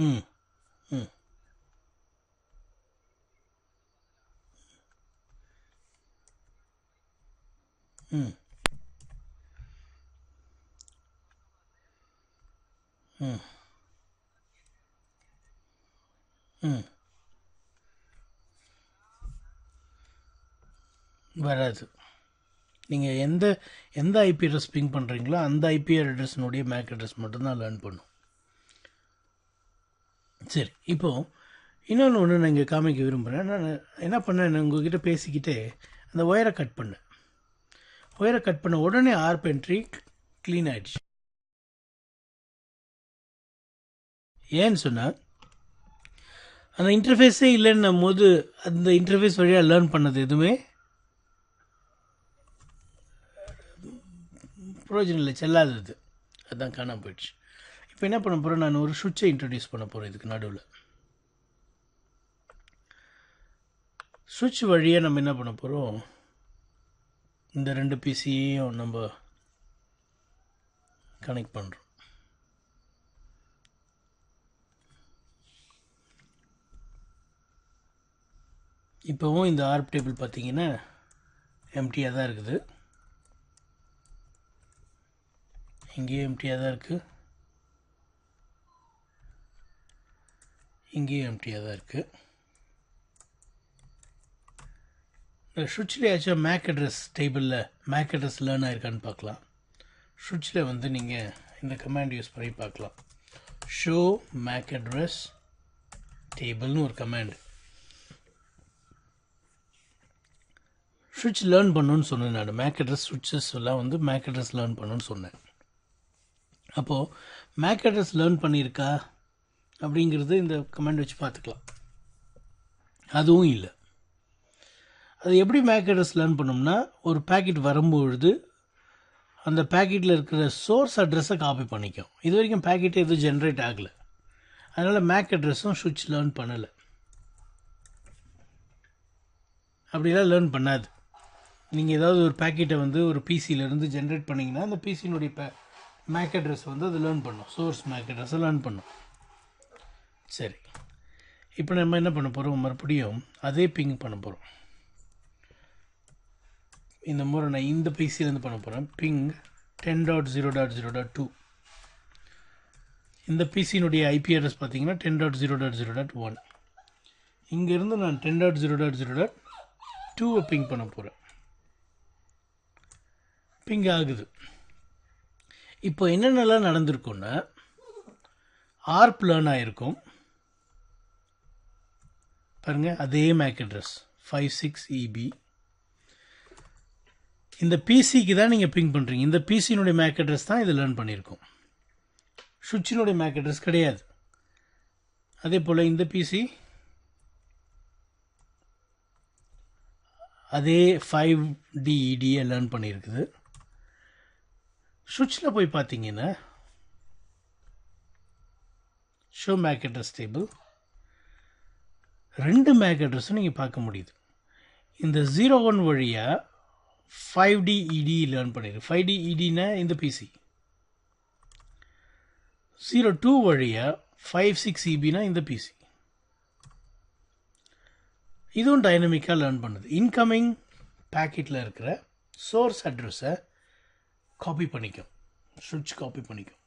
ம் ம் ம் ம் ம் வராது. நீங்கள் எந்த ஐபி அட்ரஸ் பிங் பண்ணுறீங்களோ அந்த ஐபி அட்ரஸினுடைய மேக் அட்ரஸ் மட்டும்தான் லேர்ன் பண்ணும். சரி, இப்போது இன்னொன்று நான் இங்கே காமிக்க விரும்புகிறேன். நான் என்ன பண்ணேன், உங்ககிட்ட பேசிக்கிட்டே அந்த ஒயரை கட் பண்ணேன். ஒயரை கட் பண்ண உடனே ஆர்ப் என்ட்ரி க்ளீன் ஆகிடுச்சு. ஏன்னு சொன்னால் அந்த இன்டர்ஃபேஸே இல்லைன்னும் போது அந்த இன்டர்ஃபேஸ் வழியாக லேர்ன் பண்ணது எதுவுமே பிரயோஜனம் இல்லை, செல்லாதது. அதுதான் காணாமல் போயிடுச்சு. இப்போ என்ன பண்ண போகிறேன், நான் ஒரு சுவிட்சை இன்ட்ரடியூஸ் பண்ண போகிறேன் இதுக்கு நடுவில். சுவிட்ச் வழியாக நம்ம என்ன பண்ண போகிறோம், இந்த 2 பிசியையும் நம்ம கனெக்ட் பண்ணுறோம். இப்போவும் இந்த ஆர்ப் டேபிள் பார்த்தீங்கன்னா எம்டியாக தான் இருக்குது, இங்கேயும் எம்டியாக தான் இருக்குது, இங்கேயும் எம்டியாக தான் இருக்குது. இந்த சுவிட்ச்லேயாச்சும் மேக் அட்ரஸ் டேபிளில் மேக் அட்ரஸ் லேர்ன் ஆயிருக்கான்னு பார்க்கலாம். சுவிட்சில் வந்து நீங்கள் இந்த கமாண்ட் யூஸ் பண்ணி பார்க்கலாம். ஷோ மேக் அட்ரஸ் டேபிள்னு ஒரு கமாண்ட். சுவிட்ச் லேர்ன் பண்ணணுன்னு சொன்னேன் நான். மேக் அட்ரஸ் சுவிட்சஸ் எல்லாம் வந்து மேக் அட்ரஸ் லேர்ன் பண்ணணுன்னு சொன்னேன். அப்போது மேக் அட்ரஸ் லேர்ன் பண்ணியிருக்கா அப்படிங்கிறது இந்த கமாண்ட் வச்சு பார்த்துக்கலாம். அதுவும் இல்லை. அது எப்படி மேக் அட்ரஸ் லேர்ன் பண்ணோம்னா, ஒரு பேக்கெட் வரும்பொழுது அந்த பேக்கெட்டில் இருக்கிற சோர்ஸ் அட்ரஸை காப்பி பண்ணிக்கும். இது வரைக்கும் பேக்கெட்டே எதுவும் ஜென்ரேட் ஆகலை, அதனால் மேக் அட்ரஸும் சுவிட்ச் லேர்ன் பண்ணலை. அப்படிலாம் லேர்ன் பண்ணாது. நீங்கள் ஏதாவது ஒரு பேக்கெட்டை வந்து ஒரு பிசியிலேருந்து ஜென்ரேட் பண்ணிங்கன்னா அந்த பிசியினுடைய மேக் அட்ரஸ் வந்து அது லேர்ன் பண்ணும், சோர்ஸ் மேக் அட்ரஸை லேர்ன் பண்ணும். சரி, இப்போ நம்ம என்ன பண்ண போகிறோம், மறுபடியும் அதே பிங் பண்ண போகிறோம். இந்த முறை நான் இந்த பிசியிலேருந்து பண்ண போகிறேன். பிங் 10.0.0.2. இந்த பிசியினுடைய ஐபி அட்ரஸ் பார்த்தீங்கன்னா 10.0.0.1. இங்கேருந்து நான் 10.0.0.2 பிங் பண்ண போகிறேன். பிங் ஆகுது. இப்போ என்னென்னலாம் நடந்திருக்குன்னா, ஆர்ப் லேர்ன் ஆகிருக்கும் பாருங்கள், அதே மேக் அட்ரஸ் 56EB. இந்த பிசிக்கு தான் நீங்கள் பிங் பண்ணுறீங்க. இந்த பிசியினுடைய மேக் அட்ரஸ் தான் இது லேர்ன் பண்ணியிருக்கோம், சுவிட்சினுடைய மேக் அட்ரஸ் கிடையாது. அதே போல் இந்த பிசி அதே 5DEDயை லேர்ன் பண்ணியிருக்குது. சுவிட்சில் போய் பார்த்தீங்கன்னா show MAC address table 2 MAC அட்ரஸும் நீங்கள் பார்க்க முடியுது. இந்த 01 வழியாக 5DED லேர்ன் பண்ணியிருக்கு. 5DEDனா இந்த பிசி. 02 வழியாக 56EBனா இந்த பிசி. இதுவும் டைனமிக்காக லேர்ன் பண்ணுது. இன்கமிங் பேக்கெட்டில் இருக்கிற சோர்ஸ் அட்ரஸை காப்பி பண்ணிக்கும், சுவிட்ச் காப்பி பண்ணிக்கும்.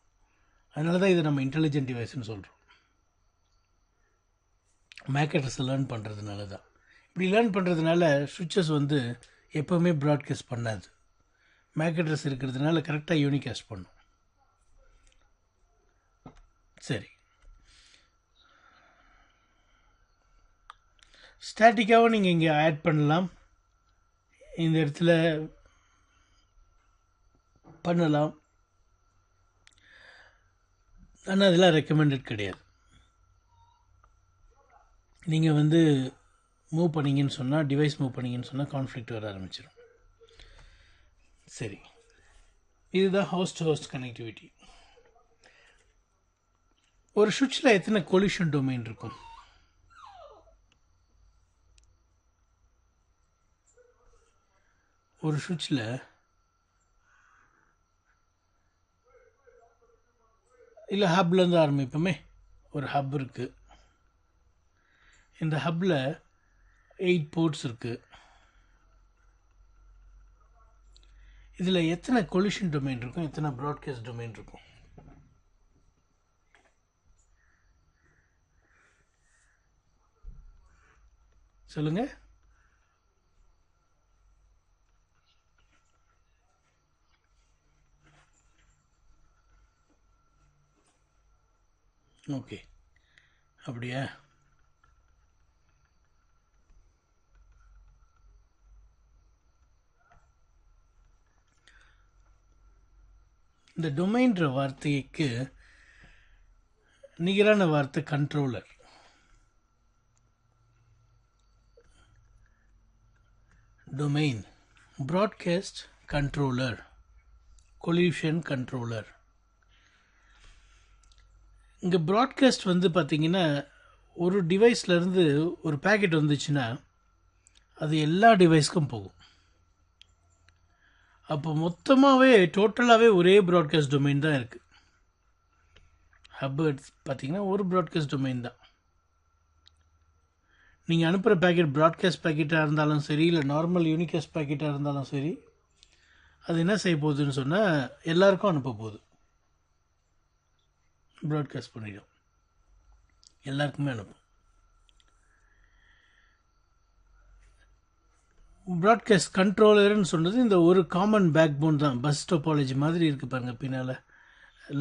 அதனால தான் இதை நம்ம இன்டெலிஜென்ட் டிவைஸ்ன்னு சொல்கிறோம். மேக் அட்ரஸை லேர்ன் பண்ணுறதுனால தான். இப்படி லேர்ன் பண்ணுறதுனால சுவிட்சஸ் வந்து எப்போவுமே ப்ராட்காஸ்ட் பண்ணாது. மேக் அட்ரஸ் இருக்கிறதுனால கரெக்டாக யூனிகாஸ்ட் பண்ணும். சரி, ஸ்டாட்டிக்காகவும் நீங்கள் இங்கே ஆட் பண்ணலாம், இந்த இடத்துல பண்ணலாம். ஆனால் அதெல்லாம் ரெக்கமெண்டட் கிடையாது. நீங்கள் வந்து மூவ் பண்ணிங்கன்னு சொன்னால், டிவைஸ் மூவ் பண்ணிங்கன்னு சொன்னால் கான்ஃப்ளிக்ட் வர ஆரம்பிச்சிடும். சரி, இதுதான் ஹோஸ்ட் ஹோஸ்ட் கனெக்டிவிட்டி. ஒரு சுவிட்சில் எத்தனை கொலிஷன் டொமைன் இருக்கும்? ஒரு சுவிட்சில் இல்லை ஹப்லேருந்து ஆரம்பிப்போமே. ஒரு ஹப் இருக்குது. இந்த ஹப்பில் 8 போர்ட்ஸ் இருக்குது. இதில் எத்தனை கொலிஷன் டொமைன் இருக்கும், எத்தனை ப்ராட்காஸ்ட் டொமைன் இருக்கும்? சொல்லுங்க. ஓகே, அப்படியா? இந்த டொமைன்ற வார்த்தைக்கு நிகரான வார்த்தை controller. Domain broadcast controller, coalition controller. இங்கே ப்ராட்காஸ்ட் வந்து பார்த்திங்கன்னா ஒரு டிவைஸ்லேருந்து ஒரு பேக்கெட் வந்துச்சுன்னா அது எல்லா டிவைஸ்க்கும் போகும். அப்போ மொத்தமாகவே டோட்டலாகவே ஒரே ப்ராட்காஸ்ட் டொமைன் தான் இருக்குது. ஹப் பார்த்திங்கன்னா ஒரு ப்ராட்காஸ்ட் டொமைன் தான். நீங்கள் அனுப்புகிற பேக்கெட் ப்ராட்காஸ்ட் பேக்கெட்டாக இருந்தாலும் சரி, இல்லை நார்மல் யூனிகாஸ்ட் பேக்கெட்டாக இருந்தாலும் சரி, அது என்ன செய்ய போகுதுன்னு சொன்னால் எல்லாருக்கும் அனுப்ப போகுது. ப்ராட்காஸ்ட் பண்ணிடும், எல்லாருக்குமே அனுப்பும். ப்ராட்காஸ்ட் கண்ட்ரோலர்னு சொன்னது இந்த ஒரு காமன் பேக் போன் தான். பஸ் டோபாலஜி மாதிரி இருக்குது பாருங்கள் பின்னால்,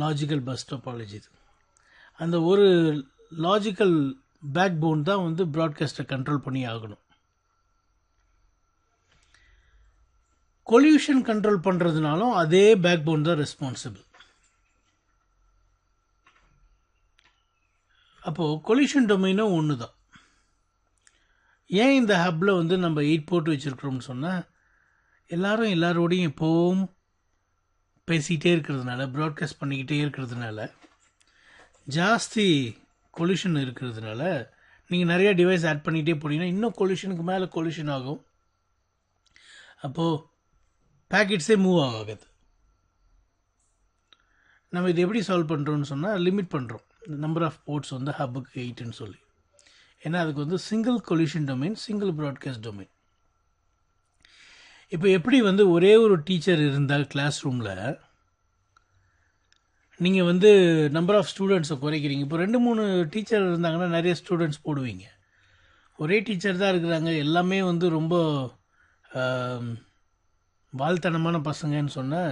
லாஜிக்கல் பஸ் டோபாலஜி. இது அந்த ஒரு லாஜிக்கல் பேக் போன் தான் வந்து ப்ராட்காஸ்ட்டை கண்ட்ரோல் பண்ணி ஆகணும். கொல்யூஷன் கண்ட்ரோல் பண்ணுறதுனாலும் அதே பேக் போன் தான் ரெஸ்பான்சிபிள். அப்போது கொல்யூஷன் டொமைனும் ஒன்று தான். ஏன் இந்த ஹப்பில் வந்து நம்ம 8 போட்டு வச்சுருக்கிறோம்னு சொன்னால், எல்லாரும் எல்லாரோடையும் எப்போவும் பேசிக்கிட்டே இருக்கிறதுனால, ப்ராட்காஸ்ட் பண்ணிக்கிட்டே இருக்கிறதுனால, ஜாஸ்தி கொல்யூஷன் இருக்கிறதுனால நீங்கள் நிறையா டிவைஸ் ஆட் பண்ணிகிட்டே போனீங்கன்னா இன்னும் கொல்யூஷனுக்கு மேலே கொல்யூஷன் ஆகும். அப்போது பேக்கெட்ஸே மூவ் ஆகாது. நம்ம இது எப்படி சால்வ் பண்ணுறோன்னு சொன்னால், லிமிட் பண்ணுறோம் நம்பர் ஆஃப் போர்ட்ஸ் வந்து ஹப்புக்கு 8ன்னு சொல்லி. ஏன்னா அதுக்கு வந்து single coalition domain, single broadcast domain. இப்போ எப்படி வந்து ஒரே ஒரு டீச்சர் இருந்தால் கிளாஸ் ரூமில் நீங்கள் வந்து நம்பர் ஆஃப் ஸ்டூடெண்ட்ஸை குறைக்கிறீங்க. இப்போ 2-3 டீச்சர் இருந்தாங்கன்னா நிறைய ஸ்டூடெண்ட்ஸ் போடுவீங்க. ஒரே டீச்சர் தான் இருக்கிறாங்க, எல்லாமே வந்து ரொம்ப வால்தனமான பசங்கன்னு சொன்னால்,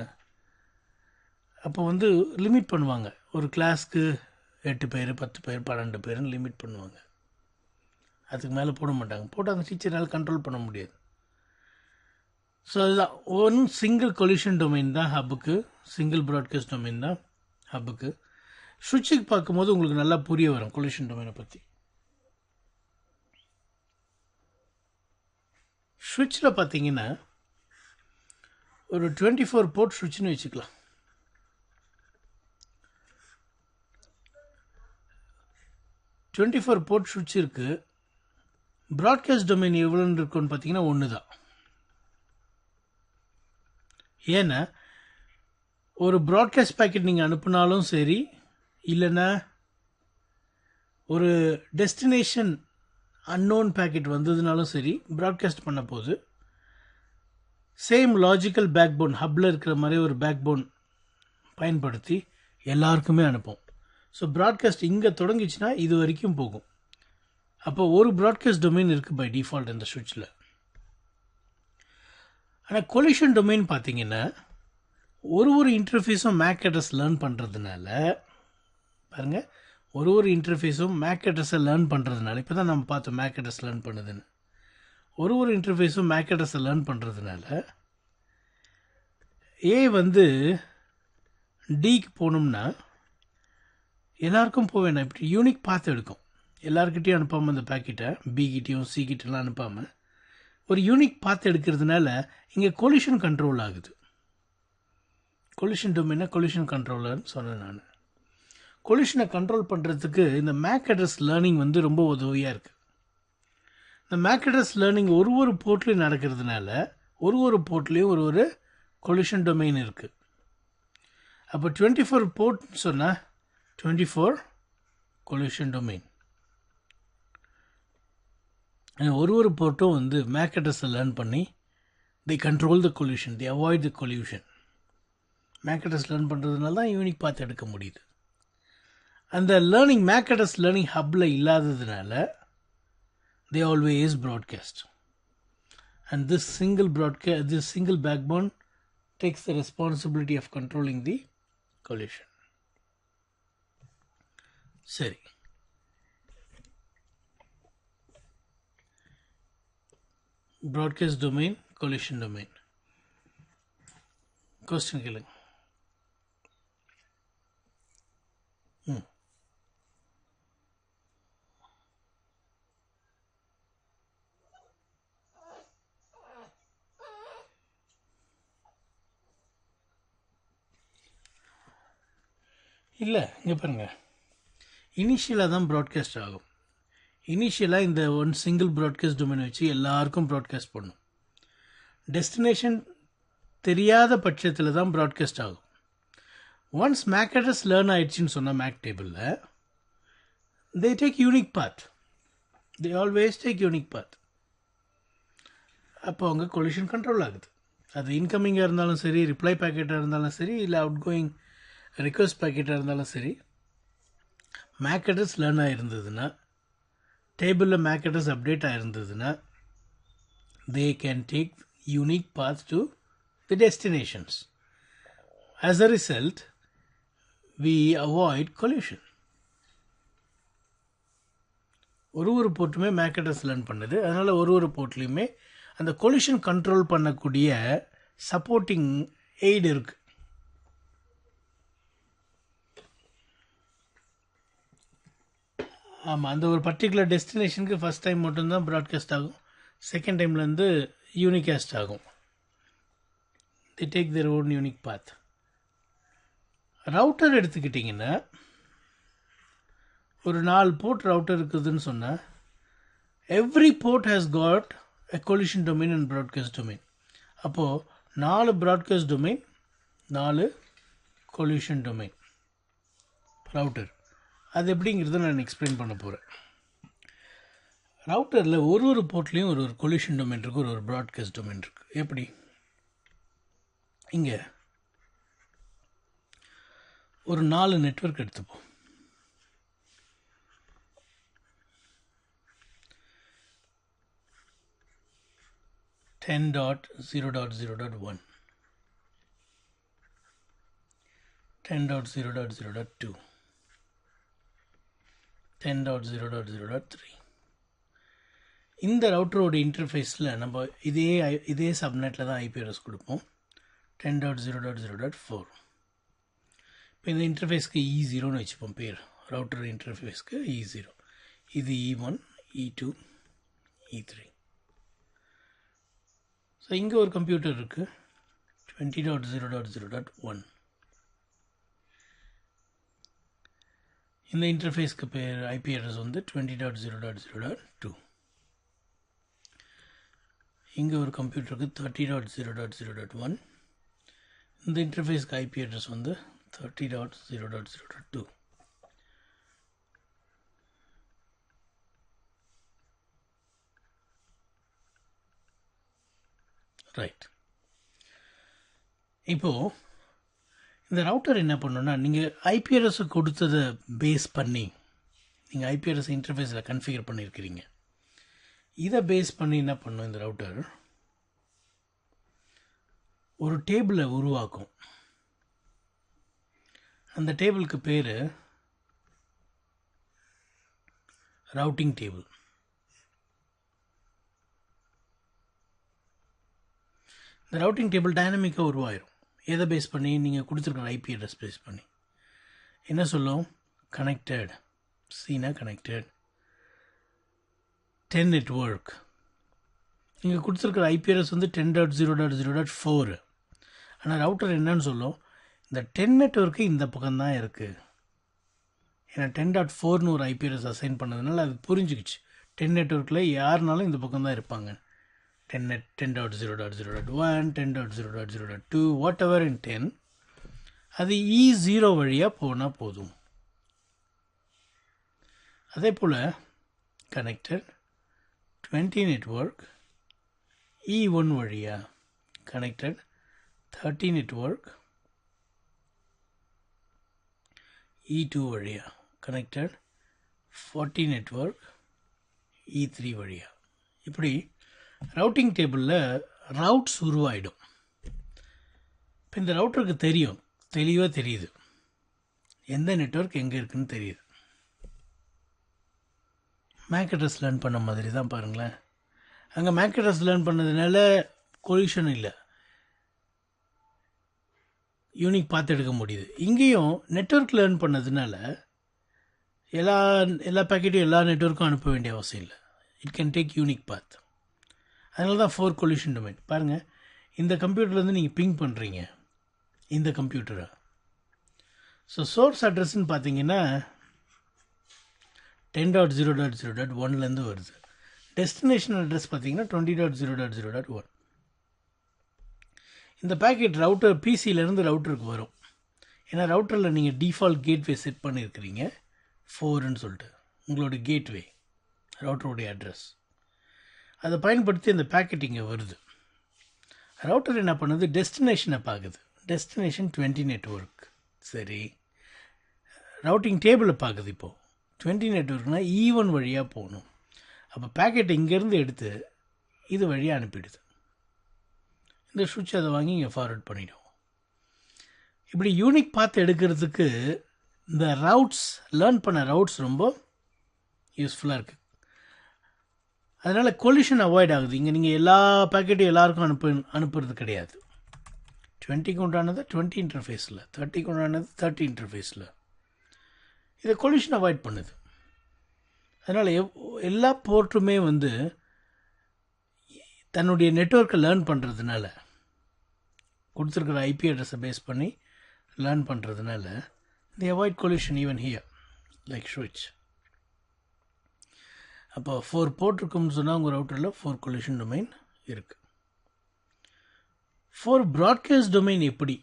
அப்போ வந்து லிமிட் பண்ணுவாங்க. ஒரு கிளாஸ்க்கு 8 பேர், 10 பேர், 12 பேர்னு லிமிட் பண்ணுவாங்க. அதுக்கு மேலே போட மாட்டாங்க. போட்டு அந்த டீச்சரால் கண்ட்ரோல் பண்ண முடியாது. ஸோ அதுதான் ஒன் சிங்கிள் கொல்யூஷன் டொமைன் தான் ஹப்புக்கு, சிங்கிள் ப்ராட்காஸ்ட் டொமைன் தான் ஹப்புக்கு. ஸ்விட்சுக்கு பார்க்கும்போது உங்களுக்கு நல்லா புரிய வரும் கொல்யூஷன் டொமைனை பற்றி. ஸ்விட்சில் பார்த்தீங்கன்னா ஒரு 24 போர்ட் ஸ்விட்ச்னு வச்சுக்கலாம். 24 போர்ட் ஸ்விட்ச் இருக்குது. ப்ராட்காஸ்ட் டொமைன் எவ்வளோன்னு இருக்குன்னு பார்த்தீங்கன்னா 1 தான். ஏன்னா ஒரு ப்ராட்காஸ்ட் பேக்கெட் நீங்கள் அனுப்புனாலும் சரி, இல்லைன்னா ஒரு டெஸ்டினேஷன் அன்னோன் பேக்கெட் வந்ததுனாலும் சரி, ப்ராட்காஸ்ட் பண்ண போது சேம் லாஜிக்கல் பேக் போன், ஹப்பில் இருக்கிற மாதிரி ஒரு பேக் போன் பயன்படுத்தி எல்லாருக்குமே அனுப்போம். ஸோ ப்ராட்காஸ்ட் இங்கே தொடங்கிச்சுன்னா இது வரைக்கும் போகும். அப்போ ஒரு ப்ராட்காஸ்ட் டொமைன் இருக்குது பை டிஃபால்ட் இந்த ஸ்விட்சில். ஆனால் கொல்யூஷன் டொமைன் பார்த்தீங்கன்னா ஒரு இன்டர்ஃபேஸும் மேக் அட்ரஸ் லேர்ன் பண்ணுறதுனால, பாருங்கள், ஒரு இன்டர்ஃபேஸும் மேக் அட்ரஸை லேர்ன் பண்ணுறதுனால, இப்போ தான் நம்ம பார்த்தோம் மேக் அட்ரஸ் லேர்ன் பண்ணுதுன்னு. ஒரு இன்டர்ஃபேஸும் மேக் அட்ரஸை லேர்ன் பண்ணுறதுனால ஏ வந்து டிக்கு போகணும்னா எல்லாருக்கும் போக வேண்டாம். இப்படி யூனிக் பார்த்து எடுக்கும். எல்லாருக்கிட்டையும் அனுப்பாமல் அந்த பேக்கெட்டை பிகிட்டையும் சிகிட்டெல்லாம் அனுப்பாமல் ஒரு யூனிக் பார்த்து எடுக்கிறதுனால இங்கே கொல்யூஷன் கண்ட்ரோல் ஆகுது. கொல்யூஷன் டொமைனா கொல்யூஷன் கண்ட்ரோலர்னு சொன்னேன் நான். கொல்யூஷனை கண்ட்ரோல் பண்ணுறதுக்கு இந்த மேக் அட்ரஸ் லேர்னிங் வந்து ரொம்ப உதவியாக இருக்குது. இந்த மேக் அட்ரஸ் லேர்னிங் ஒரு போர்ட்லேயும் நடக்கிறதுனால ஒரு போர்ட்லேயும் ஒரு கொல்யூஷன் டொமைன் இருக்குது. அப்போ 24 போர்ட்னு சொன்னால் 24 கொல்யூஷன் டொமைன். ஒரு போர்ட்டும் வந்து மேக் அட்ரஸை லேர்ன் பண்ணி they control the collision, they avoid the collision. MAC address learn பண்ணுறதுனால தான் யூனிக் பார்த்து எடுக்க முடியுது. அந்த லேர்னிங் மேக் அட்ரஸ் லேர்னிங் ஹப்பில் இல்லாததுனால they always broadcast. And this single backbone takes the responsibility of controlling the collision. சரி, broadcast domain, collision domain. Question கேளுங்க. இல்லை, இங்கே பாருங்கள், இனிஷியலாக தான் ப்ராட்காஸ்ட் ஆகும். இனிஷியலாக இந்த ஒன் சிங்கிள் ப்ராட்காஸ்ட் டொமைன் வச்சு எல்லாருக்கும் ப்ராட்காஸ்ட் பண்ணும். டெஸ்டினேஷன் தெரியாத பட்சத்தில் தான் ப்ராட்காஸ்ட் ஆகும். ஒன்ஸ் மேக் அட்ரஸ் லேர்ன் ஆயிடுச்சுன்னு சொன்னால் மேக் டேபிளில் they take unique path. They always take unique path. அப்போ அவங்க கொலிஷன் கண்ட்ரோல் ஆகுது. அது இன்கமிங்காக இருந்தாலும் சரி, ரிப்ளை பேக்கெட்டாக இருந்தாலும் சரி, இல்லை அவுட் கோயிங் ரிக்வஸ்ட் பேக்கெட்டாக இருந்தாலும் சரி, மேக் அட்ரஸ் லேர்ன் ஆகிருந்ததுன்னா, டேபிளில் மேக் அட்ரஸ் அப்டேட் ஆகிருந்ததுன்னா, they can take unique path to the destinations. As a result, we avoid collision. ஒரு போர்ட்டுமே மேக் அட்ரஸ் லேர்ன் பண்ணுது. அதனால் ஒரு போர்ட்லேயுமே அந்த கொலிஷன் கண்ட்ரோல் பண்ணக்கூடிய சப்போர்ட்டிங் எய்டு இருக்குது. ஆமாம், அந்த ஒரு பர்டிகுலர் டெஸ்டினேஷனுக்கு ஃபஸ்ட் டைம் மட்டும்தான் ப்ராட்காஸ்ட் ஆகும். செகண்ட் டைம்லேருந்து யூனிகாஸ்ட் ஆகும். They take their own unique path. Router எடுத்துக்கிட்டிங்கன்னா, ஒரு 4 போர்ட் ரவுட்டர் இருக்குதுன்னு சொன்னால், every port has got a collision domain and broadcast domain. அப்போது 4 broadcast domain, 4 collision domain router. அது எப்படிங்கிறத நான் எக்ஸ்பிளைன் பண்ண போகிறேன். ரவுட்டரில் ஒரு போர்ட்லேயும் ஒரு கொலிஷன் டொமைன் இருக்குது, ஒரு ப்ராட்காஸ்ட் டொமைன் இருக்குது. எப்படி? இங்கே ஒரு 4 நெட்வொர்க் எடுத்துப்போம். 10.0.0.1, 10.0.0.2, 10.0.0.3. இந்த ரவுட்டரோட இன்டர்ஃபேஸில் நம்ம இதே சப்நெட்டில் தான் ஐபி அட்ரஸ் கொடுப்போம். 10.0.0.4. இப்போ இந்த இன்டர்ஃபேஸ்க்கு E0ன்னு வச்சுப்போம் பேர். ரவுட்டர் இன்டர்ஃபேஸ்க்கு E0. இது E1, E2, E3. ஸோ இங்கே ஒரு கம்ப்யூட்டர் இருக்குது, 20.0.0.1. இந்த இன்டர்ஃபேஸ்க்கு பேர் ஐபி அட்ரஸ் வந்து 20.0.0.2. இங்கே ஒரு கம்ப்யூட்டருக்கு 30.0.0.1. இந்த இன்டர்ஃபேஸ்க்கு ஐபி அட்ரஸ் வந்து 30.0.0.2. ரைட். இப்போது இந்த ரவுட்டர் என்ன பண்ணணுன்னா, நீங்கள் ஐபி அட்ரஸை கொடுத்ததை பேஸ் பண்ணி, நீங்கள் ஐபி அட்ரஸ் இன்டர்ஃபேஸில் கன்ஃபிகர் பண்ணியிருக்கிறீங்க. இதை பேஸ் பண்ணி என்ன பண்ணணும், இந்த ரவுட்டர் ஒரு டேபிளை உருவாக்கும். அந்த டேபிளுக்கு பேர் ரவுட்டிங் டேபிள். இந்த ரவுட்டிங் டேபிள் டைனமிக்காக உருவாயிரும். எதை பேஸ் பண்ணி? நீங்கள் கொடுத்துருக்குற ஐபி அட்ரஸ் பேஸ் பண்ணி. என்ன சொல்லும்? கனெக்டட், சீனா கனெக்டட் 10 நெட்வொர்க். நீங்கள் கொடுத்துருக்குற ஐபி அட்ரஸ் வந்து 10.0.0.4. ஆனால் ரவுட்டர் என்னன்னு சொல்லும், இந்த 10 நெட்வொர்க்கு இந்த பக்கம்தான் இருக்குது. ஏன்னா 10.4ன்னு ஒரு ஐபி அட்ரஸ் அசைன் பண்ணதுனால அது புரிஞ்சுக்கிச்சு, 10 நெட்வொர்க்கில் யாருனாலும் இந்த பக்கம் தான் இருப்பாங்க. 10.0.0.1, 10.0.0.2, வாட் எவர் இன் 10, அது E0 வழியாக போனால் போதும். அதே போல் கனெக்டட் 20 நெட்வொர்க் E1 வழியாக, கனெக்டட் 30 நெட்வொர்க் E2 வழியாக, கனெக்டட் 40 நெட்வொர்க் E3 வழியாக. இப்படி ரவுட்டிங் டேபிளில் ரவுட்ஸ் உருவாயிடும். இப்போ இந்த ரவுட்டருக்கு தெரியும், தெளிவாக தெரியுது எந்த நெட்வொர்க் எங்கே இருக்குன்னு தெரியுது. மேக் அட்ரஸ் லேர்ன் பண்ண மாதிரி தான் பாருங்களேன். அங்கே மேக் அட்ரஸ் லேர்ன் பண்ணதுனால கொலிஷன் இல்லை, யூனிக் பார்த்து எடுக்க முடியுது. இங்கேயும் நெட்வொர்க் லேர்ன் பண்ணதுனால எல்லா பேக்கெட்டும் எல்லா நெட்வொர்க்கும் அனுப்ப வேண்டிய அவசியம் இல்லை. இட் கேன் டேக் யூனிக் பாத். அதனால தான் 4 கொலிஷன் டொமைன். பாருங்கள், இந்த கம்ப்யூட்டர்லேருந்து நீங்கள் பிங் பண்ணுறீங்க இந்த கம்ப்யூட்டரை. ஸோ சோர்ஸ் அட்ரஸ்ன்னு பார்த்தீங்கன்னா 10.0.0.1லேருந்து வருது. டெஸ்டினேஷன் அட்ரஸ் பார்த்தீங்கன்னா 20.0.0.1. இந்த பேக்கெட் ரவுட்டர் பிசியிலேருந்து ரவுட்டருக்கு வரும். ஏன்னா ரவுட்டரில் நீங்கள் டிஃபால்ட் கேட்வே செட் பண்ணியிருக்கிறீங்க 4ன்னு சொல்லிட்டு உங்களோட கேட்வே ரவுட்டருடைய அட்ரஸ். அதை பயன்படுத்தி அந்த பேக்கெட் இங்கே வருது. ரவுட்டர் என்ன பண்ணுது, டெஸ்டினேஷனை பார்க்குது. Destination 20 network. சரி, ரவுட்டிங் டேபிளை பார்க்குது. இப்போது 20 நெட்வொர்க்னால் ஈவன் வழியாக போகணும். அப்போ பேக்கெட்டை இங்கேருந்து எடுத்து இது வழியாக அனுப்பிடுது. இந்த சுவிட்ச் அதை வாங்கி இங்கே ஃபார்வர்ட் பண்ணிவிடும். இப்படி யூனிக் பார்த்து எடுக்கிறதுக்கு இந்த ரவுட்ஸ், லேர்ன் பண்ண ரவுட்ஸ் ரொம்ப யூஸ்ஃபுல்லாக இருக்குது. அதனால் கொலிஷன் அவாய்ட் ஆகுது. இங்கே நீங்கள் எல்லா பேக்கெட்டும் எல்லாருக்கும் அனுப்புறது கிடையாது. 20க்கு உண்டானது 20 இன்டர்ஃபேஸில், 30க்கு உண்டானது 30 இன்டர்ஃபேஸில். இதை கொலிஷன் அவாய்ட் பண்ணுது. அதனால் எல்லா போர்ட்டுமே வந்து தன்னுடைய நெட்வொர்க்கை லேர்ன் பண்ணுறதுனால, கொடுத்துருக்கிற ஐபி அட்ரஸை பேஸ் பண்ணி லேர்ன் பண்ணுறதுனால they avoid collision even here like ஸ்விட்ச். அப்போ 4 போர்ட் இருக்கும்னு சொன்னால் உங்கள் ரவுட்டரில் 4 கொலிஷன் டொமைன் இருக்குது. 4 ப்ராட்காஸ்ட் டொமைன் எப்படி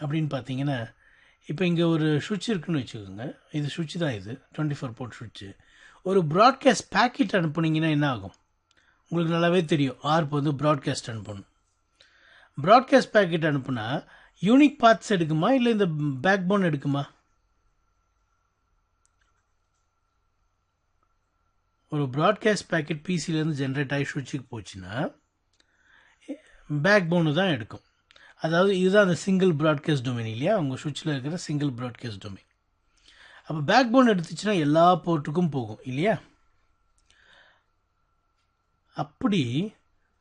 அப்படின்னு பார்த்தீங்கன்னா, இப்போ இங்கே ஒரு சுவிட்ச் இருக்குன்னு வச்சுக்கோங்க. இது சுவிட்ச் தான், இது 24 போர்ட் சுவிட்சு. ஒரு ப்ராட்காஸ்ட் பேக்கெட் அனுப்புனீங்கன்னா என்ன ஆகும் உங்களுக்கு நல்லாவே தெரியும். ஆர்ப் வந்து ப்ராட்காஸ்ட் அனுப்பணும். ப்ராட்காஸ்ட் பேக்கெட் அனுப்புனா யூனிக் பார்ட்ஸ் எடுக்குமா இல்லை இந்த பேக் போன் எடுக்குமா? ஒரு ப்ராட்காஸ்ட் பேக்கெட் பிசிலேருந்து ஜென்ரேட் ஆகி சுவிட்சுக்கு போச்சுன்னா பேக் போனு தான் எடுக்கும். அதாவது இதுதான் அந்த சிங்கிள் ப்ராட்காஸ்ட் டொமைன் இல்லையா, உங்கள் சுவிட்சில் இருக்கிற சிங்கிள் ப்ராட்காஸ்ட் டொமைன். அப்போ பேக் போன் எடுத்துச்சுன்னா எல்லா போர்ட்டுக்கும் போகும் இல்லையா. அப்படி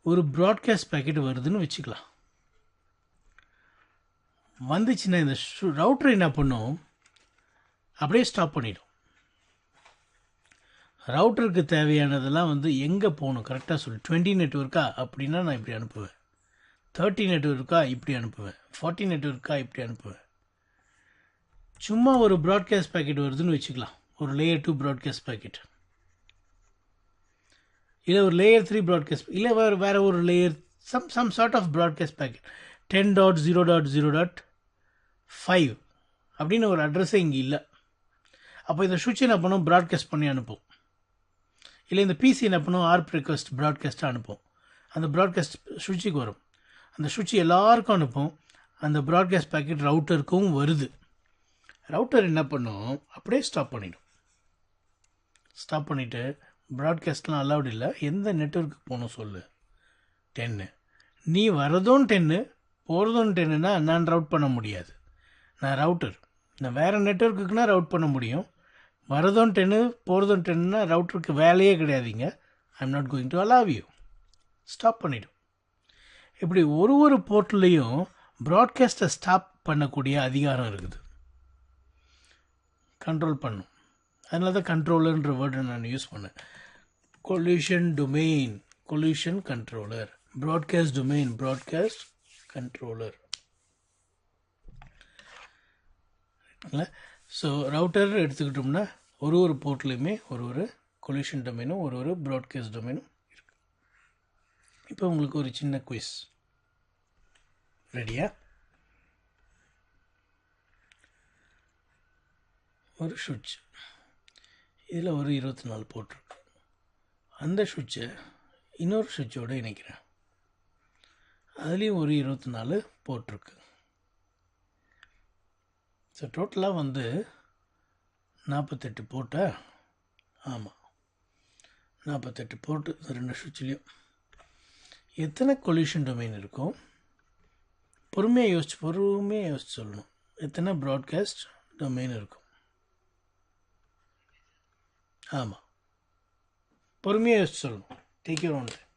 ஒரு ப்ராட்காஸ்ட் பேக்கெட் வருதுன்னு வச்சுக்கலாம். வந்துச்சுன்னா இந்த ரவுட்டர் என்ன பண்ணும், அப்படியே ஸ்டாப் பண்ணிடும். ரவுட்டருக்கு தேவையானதெல்லாம் வந்து எங்கே போகணும் கரெக்டாக சொல்லு. 20 நெட்வொர்க்கா அப்படின்னா நான் இப்படி அனுப்புவேன், 30 நெட்வொர்க்கா இப்படி அனுப்புவேன், 40 நெட்வொர்க்கா இப்படி அனுப்புவேன். சும்மா ஒரு ப்ராட்காஸ்ட் பேக்கெட் வருதுன்னு வச்சுக்கலாம், ஒரு லேயர் 2 ப்ராட்காஸ்ட் பேக்கெட், இல்லை ஒரு லேயர் 3 ப்ராட்காஸ்ட், இல்லை வேறு ஒரு layer some sort of broadcast packet 10.0.0.5 அப்படின்னு ஒரு அட்ரஸே இங்கே இல்லை. அப்போ இந்த சுவிட்ச் என்ன பண்ணும், ப்ராட்காஸ்ட் பண்ணி அனுப்பும். இல்லை இந்த பிசி என்ன பண்ணும், ஆர்ப் ரிக்வெஸ்ட் ப்ராட்காஸ்ட்டாக அனுப்பும். அந்த ப்ராட்காஸ்ட் சுவிட்சுக்கு வரும். அந்த சுவிட்ச் எல்லாருக்கும் அனுப்பும். அந்த ப்ராட்காஸ்ட் பேக்கெட் ரவுட்டருக்கும் வருது. ரவுட்டர் என்ன பண்ணும், அப்படியே ஸ்டாப் பண்ணிடும். ஸ்டாப் பண்ணிவிட்டு ப்ராட்காஸ்ட்லாம் அலௌட் இல்லை, எந்த நெட்வொர்க்குக்கு போகணும் சொல்லு, 10. நீ வரதும் 10 போகிறதும் 10ன்னா நான் ரவுட் பண்ண முடியாது. நான் ரவுட்டர், நான் வேறு நெட்வொர்க்குக்குன்னா ரவுட் பண்ண முடியும். வரதும் 10 போகிறதும் 10ன்னா ரவுட்டருக்கு வேலையே கிடையாதுங்க. I am not going to allow you. Stop பண்ணிடும். இப்படி ஒரு போர்ட்லேயும் ப்ராட்காஸ்ட்டை ஸ்டாப் பண்ணக்கூடிய அதிகாரம் இருக்குது, கண்ட்ரோல் பண்ணும். அதனால தான் கண்ட்ரோலர்ன்ற வேர்டை நான் யூஸ் பண்ணேன். Collision domain, collision controller. Broadcast domain, broadcast controller. So router எடுத்துக்கிட்டோம்னா ஒரு போர்ட்லேயுமே ஒரு கொலிஷன் டொமைனும் ஒரு ப்ராட்காஸ்ட் டொமைனும் இருக்குது. இப்போ உங்களுக்கு ஒரு சின்ன குவிஸ் ரெடியா? ஒரு சுவிட்ச், இதில் ஒரு 24 போர்ட் இருக்கு. அந்த சுவிட்சை இன்னொரு சுவிட்சோடு இணைக்கிறேன், அதுலேயும் ஒரு 24 போர்ட் இருக்கு. ஸோ டோட்டலாக வந்து 48 போர்ட்டா? ஆமாம், 48 போர்ட்டு 2 சுவிட்ச்லேயும். எத்தனை கொலிஷன் டொமைன் இருக்கும்? பொறுமையாக யோசிச்சு சொல்லணும். எத்தனை ப்ராட்காஸ்ட் டொமைன் இருக்கும்? ஆமாம், பொறுமையாக யோசிச்சு சொல்லணும். Take your own time.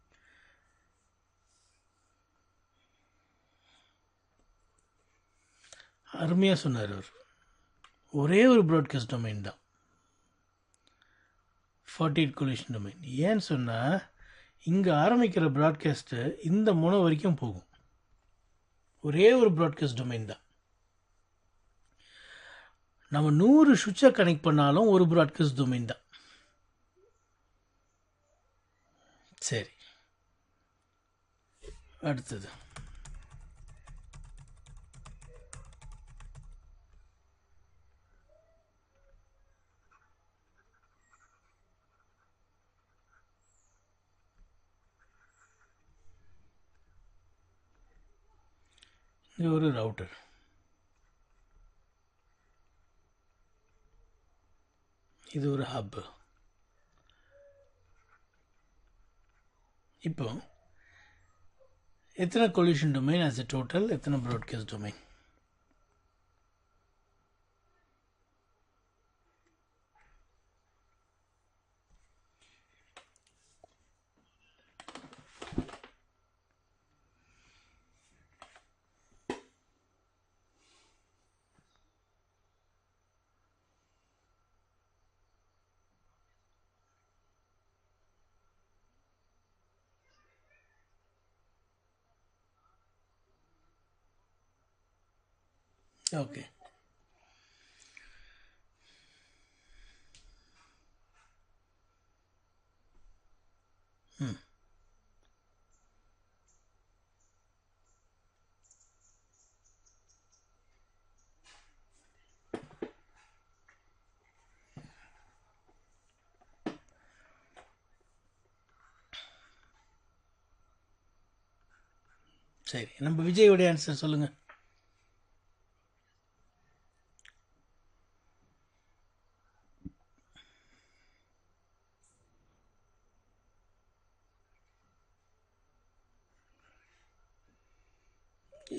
அருமையாக சொன்னார் அவர். ஒரே ஒரு ப்ராட்காஸ்ட் டொமைன் தான், 48 கொலிஷன் டொமைன். ஏன்னு சொன்னால் இங்கே ஆரம்பிக்கிற ப்ராட்காஸ்ட்டு இந்த முனை வரைக்கும் போகும். ஒரே ஒரு ப்ராட்காஸ்ட் டொமைன் தான். நம்ம 100 சுவிட்சை கனெக்ட் பண்ணாலும் ஒரு ப்ராட்காஸ்ட் டொமைன் தான். சரி, அடுத்தது இது ஒரு ரவுட்டர். இது ஒரு ஹப். இப்போ எத்தனை collision domain as a total, எத்தனை ப்ராட்காஸ்ட் டொமைன்? ஓகே, சரி. நம்ம விஜயோடைய ஆன்சர் சொல்லுங்க.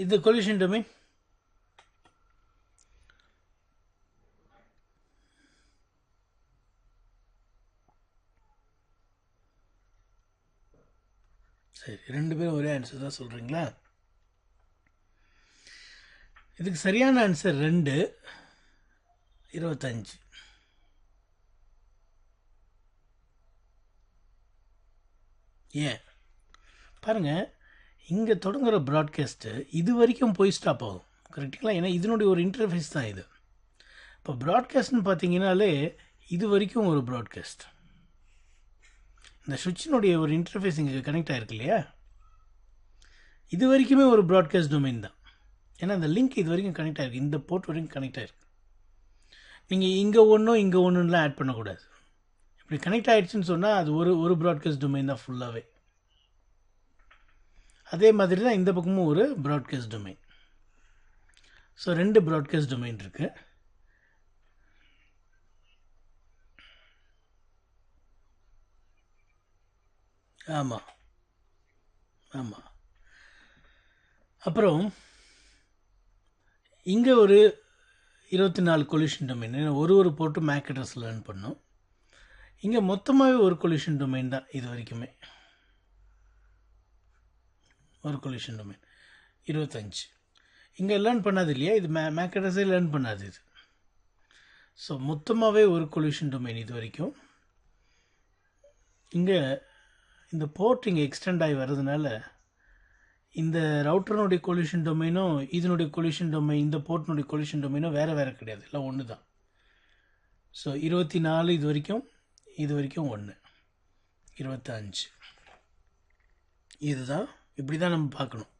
இது கொலிஷன் டொமைன். சரி, 2 பேரும் ஒரே ஆன்சர் தான் சொல்கிறீங்களா? இதுக்கு சரியான ஆன்சர் 2, 25. ஏன் பாருங்கள், இங்கே தொடங்குகிற ப்ராட்காஸ்ட்டு இது வரைக்கும் போய் ஸ்டாப் ஆகும். கரெக்டுங்களா? ஏன்னா இதனுடைய ஒரு இன்டர்ஃபேஸ் தான் இது. இப்போ ப்ராட்காஸ்ட்னு பார்த்தீங்கன்னாலே இது வரைக்கும் ஒரு ப்ராட்காஸ்ட். இந்த சுவிட்சினுடைய ஒரு இன்டர்ஃபேஸ் இங்கே கனெக்ட் ஆகிருக்கு இல்லையா, இது வரைக்குமே ஒரு ப்ராட்காஸ்ட் டொமைன் தான். ஏன்னா இந்த லிங்க் இது வரைக்கும் கனெக்ட் ஆகிருக்கு, இந்த போர்ட் வரைக்கும் கனெக்ட் ஆகிருக்கு. நீங்கள் இங்கே ஒன்றும் இங்கே ஒன்றுலாம் ஆட் பண்ணக்கூடாது. இப்படி கனெக்ட் ஆகிடுச்சுன்னு சொன்னால் அது ஒரு ப்ராட்காஸ்ட் டொமைன் தான் ஃபுல்லாகவே. அதே மாதிரி தான் இந்த பக்கமும் ஒரு broadcast domain. So 2 broadcast domain இருக்குது. ஆமாம் ஆமாம். அப்புறம் இங்கே ஒரு 24 கொலிஷன் டொமைன். ஒரு போர்ட்டு மேக் அட்ரஸ் லேர்ன் பண்ணோம். இங்கே மொத்தமாகவே ஒரு கொலிஷன் டொமைன் தான் இது வரைக்குமே. ஒரு கொலிஷன் டொமைன் 25. இங்கே லேர்ன் பண்ணாது இல்லையா, இது மேக் அட்ரஸே லேர்ன் பண்ணாது இது. ஸோ மொத்தமாகவே ஒரு கொலிஷன் டொமைன் இது வரைக்கும். இங்கே இந்த போர்ட் இங்கே எக்ஸ்டெண்ட் ஆகி வர்றதுனால இந்த ரவுட்டர்னுடைய கொலிஷன் டொமைனும் இதனுடைய கொலிஷன் டொமைன், இந்த போர்ட்னுடைய கொலிஷன் டொமைனும் வேறு வேறு கிடையாது, எல்லாம் ஒன்று தான். ஸோ 24 இது வரைக்கும் 1, 25. இதுதான், இப்படி தான் நம்ம பார்க்கணும்.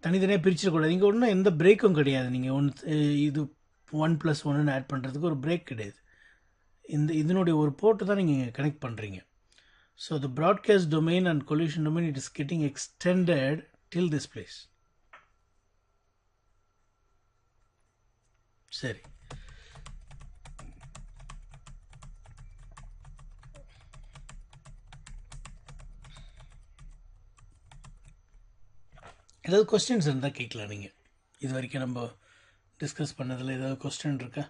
தனித்தனியாக பிரிச்சிடக்கூடாது. இங்கே ஒன்றும் எந்த பிரேக்கும் கிடையாது. நீங்கள் இது 1+1 ஆட் பண்ணுறதுக்கு ஒரு பிரேக் கிடையாது. இதனுடைய ஒரு போர்ட்டு தான் நீங்கள் கனெக்ட் பண்ணுறீங்க. So the broadcast domain and collision domain, it is getting extended till this place. சரி, ஏதாவது கொஸ்டின்ஸ் இருந்தால் கேட்கலாம் நீங்கள். இது வரைக்கும் நம்ம டிஸ்கஸ் பண்ணதில் ஏதாவது கொஸ்டின் இருக்கா?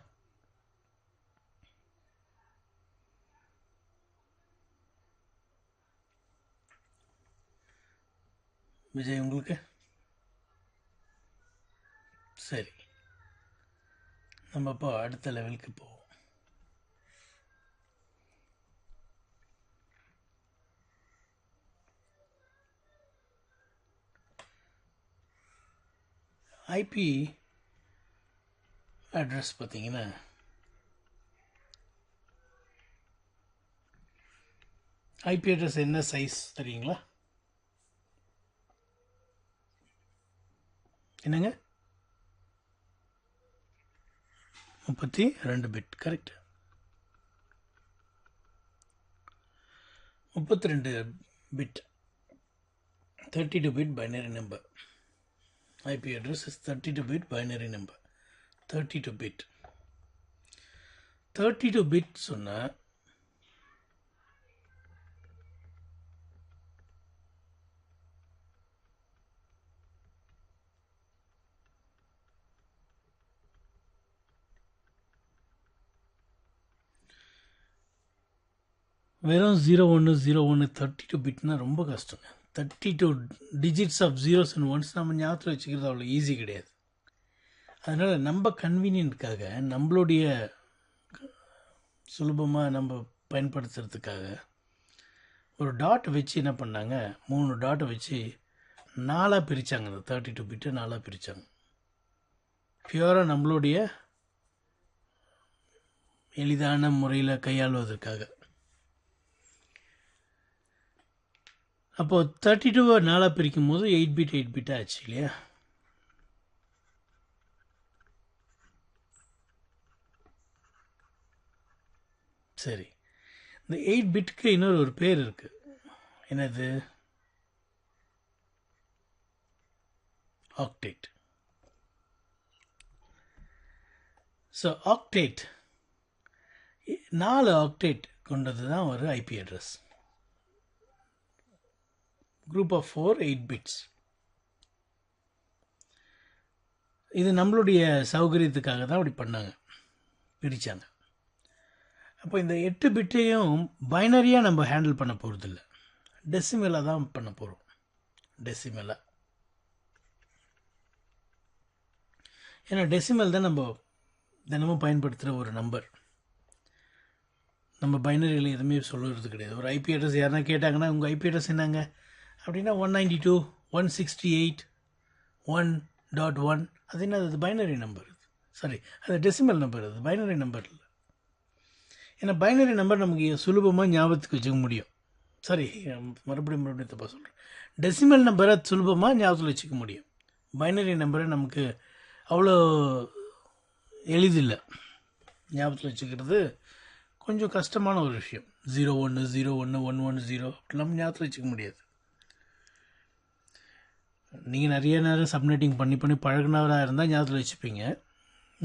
விஜய் உங்களுக்கு? சரி, நம்ம இப்போ அடுத்த லெவலுக்கு போவோம். ஐபி அட்ரஸ் பார்த்தீங்கன்னா ஐபி அட்ரஸ் என்ன சைஸ் தெரியுங்களா? என்னங்க? 32 bit. Correct. 32 bit 32 bit binary number. IP address is 32 bit binary number. 32 bit 32 bit சொன்னா வெறும் 0101 32 பிட்னா ரொம்ப கஷ்டங்க. 32 digits of zeros and ones நம்ம ஞாபகத்தில் வச்சுக்கிறது அவ்வளோ ஈஸி கிடையாது. அதனால் நம்ம கன்வீனியன்ட்காக நம்மளுடைய சுலபமாக நம்ம பயன்படுத்துறதுக்காக ஒரு டாட் வச்சு என்ன பண்ணாங்க, 3 டாட்டை வச்சு 4 பிரித்தாங்க. அந்த 32 பிட்டை 4 பிரித்தாங்க. பியூராக நம்மளுடைய எளிதான முறையில் கையாளுவதற்காக. அப்போது 32 4 பிரிக்கும் போது 8 பிட் 8 பிட் ஆச்சு இல்லையா? சரி, இந்த 8 பிட்டுக்கு இன்னொரு பேர் இருக்குது. என்னது? ஆக்டேட். ஸோ ஆக்டேட் 4 ஆக்டேட் கொண்டது தான் ஒரு IP address. Group of 4 8 bits. இது நம்மளுடைய சௌகரியத்துக்காக தான் அப்படி பண்ணாங்க, பிரித்தாங்க. அப்போ இந்த 8 பிட்டையும் பைனரியாக நம்ம ஹேண்டில் பண்ண போகிறதில்ல, டெசிமலாக தான் பண்ண போகிறோம். டெசிமலாக. ஏன்னா டெசிமல் தான் நம்ம தினமும் பயன்படுத்துகிற ஒரு நம்பர். நம்ம பைனரியில் எதுவுமே சொல்லுறது கிடையாது. ஒரு ஐபி அட்ரஸ் யாருன்னா கேட்டாங்கன்னா உங்கள் ஐபி அட்ரஸ் என்னங்க அப்படின்னா 192.168.1.1. அது என்ன? அது பைனரி நம்பர். சாரி, அது டெசிமல் நம்பர். அது பைனரி நம்பர் இல்லை. ஏன்னா பைனரி நம்பர் நமக்கு சுலபமாக ஞாபகத்துக்கு வச்சுக்க முடியும். சாரி, மறுபடியும் தப்பாக சொல்கிறேன். டெசிமல் நம்பரை சுலபமாக ஞாபகத்தில் வச்சுக்க முடியும். பைனரி நம்பரை நமக்கு அவ்வளோ எளிதில்லை. ஞாபகத்தில் வச்சுக்கிறது கொஞ்சம் கஷ்டமான ஒரு விஷயம். 01 01 110 அப்படிலாம் ஞாபகத்தில் வச்சுக்க முடியாது. நீங்கள் நிறைய நேரம் சப்நெட்டிங் பண்ணி பழகினவராக இருந்தால் ஞாபகத்தில் வச்சுப்பீங்க.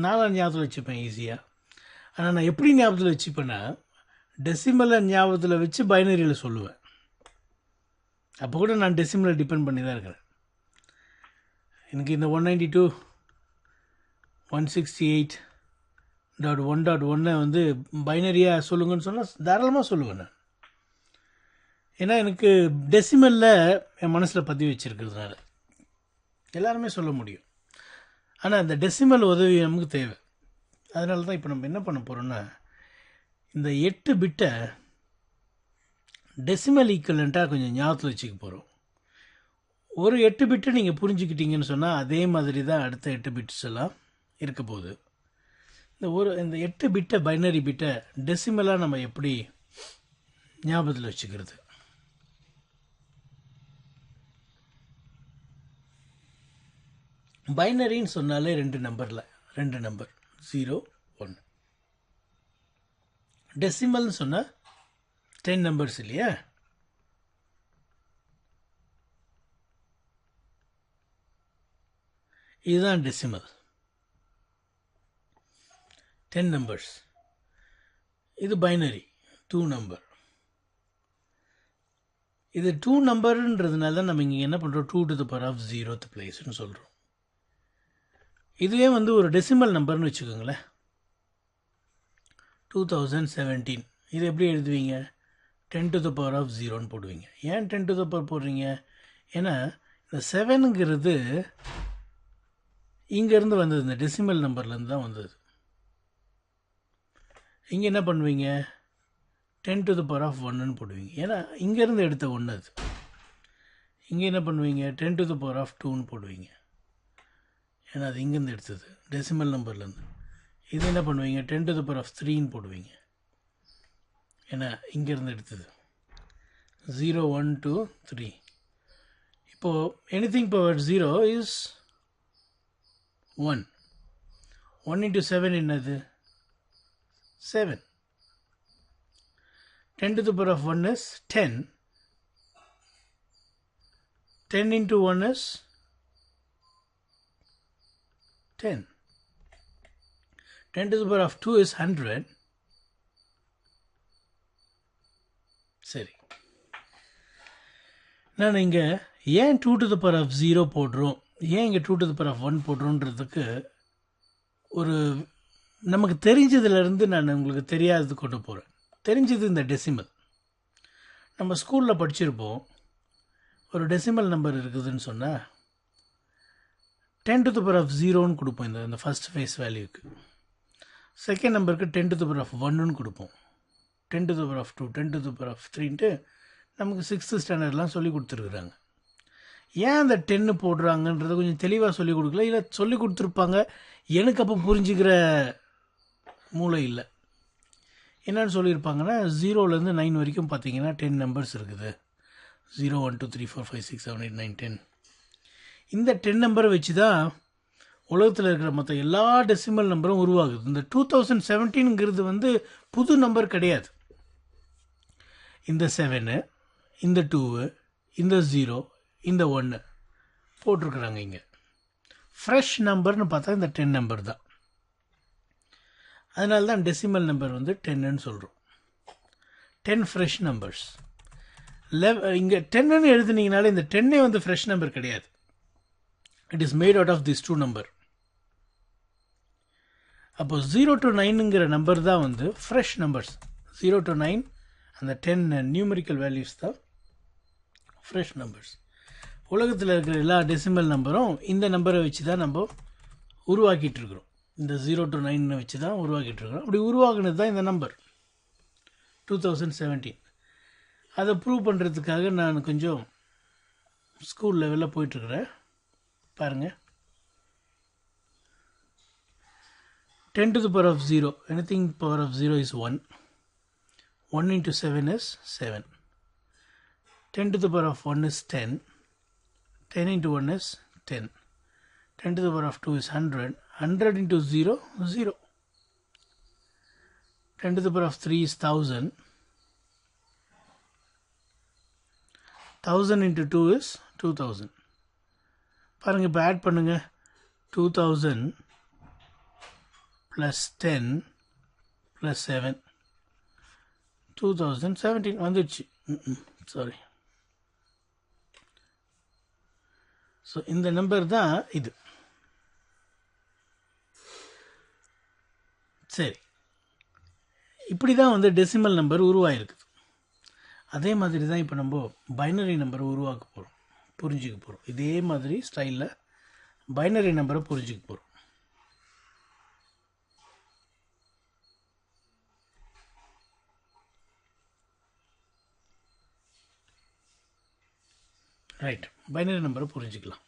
நான் ஞாபகத்தில் வச்சுப்பேன் ஈஸியாக. ஆனால் நான் எப்படி ஞாபகத்தில் வச்சுப்பேன்னா, டெசிமலை ஞாபகத்தில் வச்சு பைனரியில் சொல்லுவேன். அப்போ கூட நான் டெசிமலை டிபெண்ட் பண்ணி தான் இருக்கிறேன். எனக்கு இந்த 192.168.1.1 வந்து பைனரியாக சொல்லுங்கன்னு சொன்னால் தாராளமாக சொல்லுவேன் நான். ஏன்னா எனக்கு டெசிமலில் என் மனசில் பதிவு வச்சுருக்கிறதுனால எல்லாருமே சொல்ல முடியும். ஆனால் அந்த டெசிமல் உதவி நமக்கு தேவை. அதனால தான் இப்போ நம்ம என்ன பண்ண போகிறோன்னா, இந்த 8 பிட்டை டெசிமல் ஈக்குவலண்ட்டாக கொஞ்சம் ஞாபகத்தில் வச்சுக்க போகிறோம். ஒரு 8 பிட்டை நீங்கள் புரிஞ்சுக்கிட்டீங்கன்னு சொன்னால் அதே மாதிரி தான் அடுத்த 8 பிட்ஸ் எல்லாம் இருக்க போகுது. இந்த 8 பிட்டை பைனரி பிட்டை டெசிமலாக நம்ம எப்படி ஞாபகத்தில் வச்சுக்கிறது? பைனரின்னு சொன்னாலே 2 நம்பர் 0 1. டெசிமல்னு சொன்னால் 10 நம்பர்ஸ் இல்லையா? இதுதான் டெசிமல். 10 நம்பர்ஸ். இது பைனரி 2 நம்பர். இது 2 நம்பர்ன்றதுனால தான் நம்ம இங்கே என்ன பண்ணுறோம், 2 to the power of 0th பிளேஸ்ன்னு சொல்கிறோம். இதுவே வந்து ஒரு டெசிமல் நம்பர்னு வச்சுக்கோங்களேன். 2017. இது எப்படி எழுதுவீங்க? 10 to the power of 0ன்னு போடுவீங்க. ஏன் 10 to the power போடுறீங்க? ஏன்னா இந்த 7ங்கிறது இங்கேருந்து வந்தது, இந்த டெசிமல் நம்பர்லேருந்து தான் வந்தது. இங்கே என்ன பண்ணுவீங்க? 10 to the power of 1ன்னு போடுவீங்க. ஏன்னா இங்கேருந்து எடுத்த 1 அது. இங்கே என்ன பண்ணுவீங்க? 10 to the power of 2ன்னு போடுவீங்க. ஏன்னா அது இங்கேருந்து எடுத்தது, டெசிமல் நம்பர்லேருந்து. இது என்ன பண்ணுவீங்க 10 to the power of 3ன்னு போடுவீங்க. ஏன்னா இங்கேருந்து எடுத்தது 0 1 2 3. இப்போது anything power 0 is 1. 1 into 7 என்னது 7. 10 to the power of 1 is 10. 10 into 1 is 10. 10 to the power of 2 is 100. சரி, நான் இங்கே ஏன் 2 to the power of 0 போடுறோம், ஏன் இங்கே 2 to the power of 1 போடுறோன்றதுக்கு ஒரு நமக்கு தெரிஞ்சதுலேருந்து நான் உங்களுக்கு தெரியாதது கொண்டு போகிறேன். தெரிஞ்சது இந்த டெசிமல். நம்ம ஸ்கூலில் படிச்சிருப்போம், ஒரு டெசிமல் நம்பர் இருக்குதுன்னு சொன்னால் 10 to the power of 0ன்னு கொடுப்போம். இந்த ஃபஸ்ட் ஃபேஸ் வேல்யூக்கு. செகண்ட் நம்பருக்கு 10 to the power of 1ன்னு கொடுப்போம். 10 to the power of 2, 10 to the power of 3ன்ட்டு நமக்கு 6th ஸ்டாண்டர்ட்லாம் சொல்லி கொடுத்துருக்குறாங்க. ஏன் அந்த 10 போடுறாங்கன்றதை கொஞ்சம் தெளிவாக சொல்லிக் கொடுக்கல, இல்லை சொல்லி கொடுத்துருப்பாங்க, எனக்கு அப்போ புரிஞ்சுக்கிற மூளை இல்லை. என்னென்னு சொல்லியிருப்பாங்கன்னா 0லேருந்து 9 வரைக்கும் பார்த்தீங்கன்னா 10 நம்பர்ஸ் இருக்குது. 0 1 2 3 4 5 6 7 8 9 10. இந்த 10 நம்பரை வச்சு தான் உலகத்தில் இருக்கிற மற்ற எல்லா டெசிமல் நம்பரும் உருவாகுது. இந்த 2017ங்கிறது வந்து புது நம்பர் கிடையாது. இந்த 7, இந்த 2, இந்த 0, இந்த 1 போட்டிருக்கிறாங்க. இங்கே ஃப்ரெஷ் நம்பர்னு பார்த்தா இந்த 10 நம்பர் தான். அதனால தான் டெசிமல் நம்பர் வந்து 10ன்னு சொல்கிறோம். 10 ஃப்ரெஷ் நம்பர்ஸ். இங்கே 10ன்னு எழுதுனீங்கனாலே இந்த 10 வந்து ஃப்ரெஷ் நம்பர் கிடையாது. It is made out of this 2 number. அப்போ 0 to 9ங்கிற நம்பர் தான் வந்து ஃப்ரெஷ் நம்பர்ஸ். 0 to 9 அந்த 10 நியூமரிக்கல் வேல்யூஸ் தான் ஃப்ரெஷ் நம்பர்ஸ். உலகத்தில் இருக்கிற எல்லா டெசிமல் நம்பரும் இந்த நம்பரை வச்சு தான் நம்ம உருவாக்கிட்டு இருக்கிறோம். இந்த 0 to 9 வச்சு தான் உருவாக்கிட்டு இருக்கிறோம். அப்படி உருவாக்குனது தான் இந்த நம்பர் 2017. அதை ப்ரூவ் பண்ணுறதுக்காக நான் கொஞ்சம் ஸ்கூல் லெவலில் போயிட்டுருக்கிறேன். பாருங்கள், 10 to the power of 0, anything power of 0 is 1. 1 into 7 is 7. 10 to the power of 1 is 10. 10 into 1 is 10. 10 to the power of 2 is 100. 100 into 0, 0. 10 to the power of 3 is 1000. 1000 into 2 is 2000. பாருங்க, இப்போ add பண்ணுங்க. 2000 plus 10 plus 7, 2017 வந்துடுச்சு. Sorry. So இந்த number தான் இது. சரி, இப்படி தான் வந்து டெசிமல் நம்பர் உருவாயிருக்குது. அதே மாதிரி தான் இப்போ நம்ம பைனரி நம்பரை உருவாக்க போகிறோம், புரிஞ்சுக்க போகிறோம். இதே மாதிரி ஸ்டைலில் பைனரி நம்பரை புரிஞ்சுக்க போகிறோம். ரைட், பைனரி நம்பரை புரிஞ்சுக்கலாம்.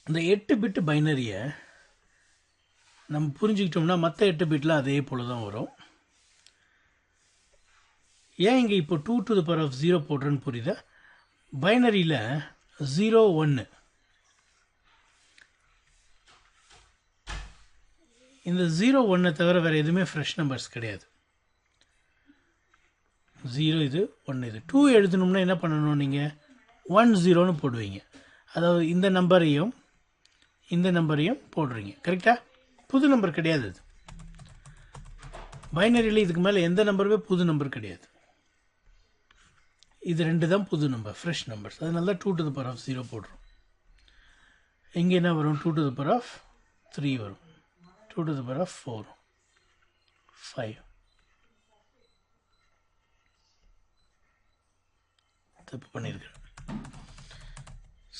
இந்த 8 பிட் பைனரியை நம்ம புரிஞ்சுக்கிட்டோம்னா மற்ற 8 பிட்டில் அதே போல் தான் வரும். ஏன் இங்கே இப்போ 2 to the power of 0 போடுறேன்னு புரியுதா? பைனரியில் 0 1, இந்த 0 1 தவிர வேறு எதுவுமே ஃப்ரெஷ் நம்பர்ஸ் கிடையாது. 0 இது, 1 இது. 2 எழுதணும்னா என்ன பண்ணணும், நீங்கள் 1 0ன்னு போடுவீங்க. அதாவது இந்த நம்பரையும் இந்த நம்பரையும் போடுறீங்க. கரெக்டாக? புது நம்பர் கிடையாது அது. பைனரியில் இதுக்கு மேலே எந்த நம்பருமே புது நம்பர் கிடையாது. இது 2 தான் புது நம்பர், ஃப்ரெஷ் நம்பர்ஸ். அதனால தான் 2 to the power of 0 போடுறோம். இங்கே என்ன வரும்? 2 to the power of 3 வரும். 2 to the power of 4, 5. தப்பு பண்ணியிருக்கிறேன்.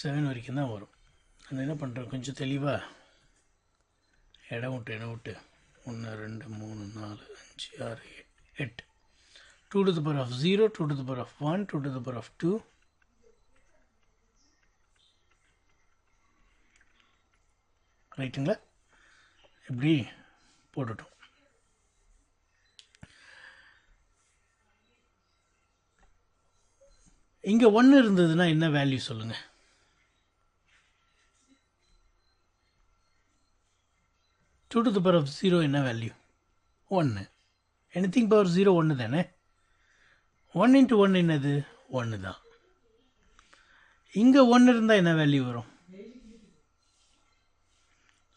7 வரைக்கும் தான் வரும். நான் என்ன பண்ணுறேன், கொஞ்சம் தெளிவாக இடம் விட்டு 1 2 3 4 5 6 8. 2 to the power of 0, 2 to the power of 1, 2 to the power of 2. ரைட்டுங்களா? இப்படி போட்டுட்டோம். இங்கே 1 இருந்ததுன்னா என்ன வேல்யூ சொல்லுங்கள்? 2 to the power of 0 என்ன வேல்யூ? 1. எனிதிங் பவர் 0 1 தானே. 1 into 1 என்னது? 1 தான். இங்கே 1 இருந்தால் என்ன வேல்யூ வரும்?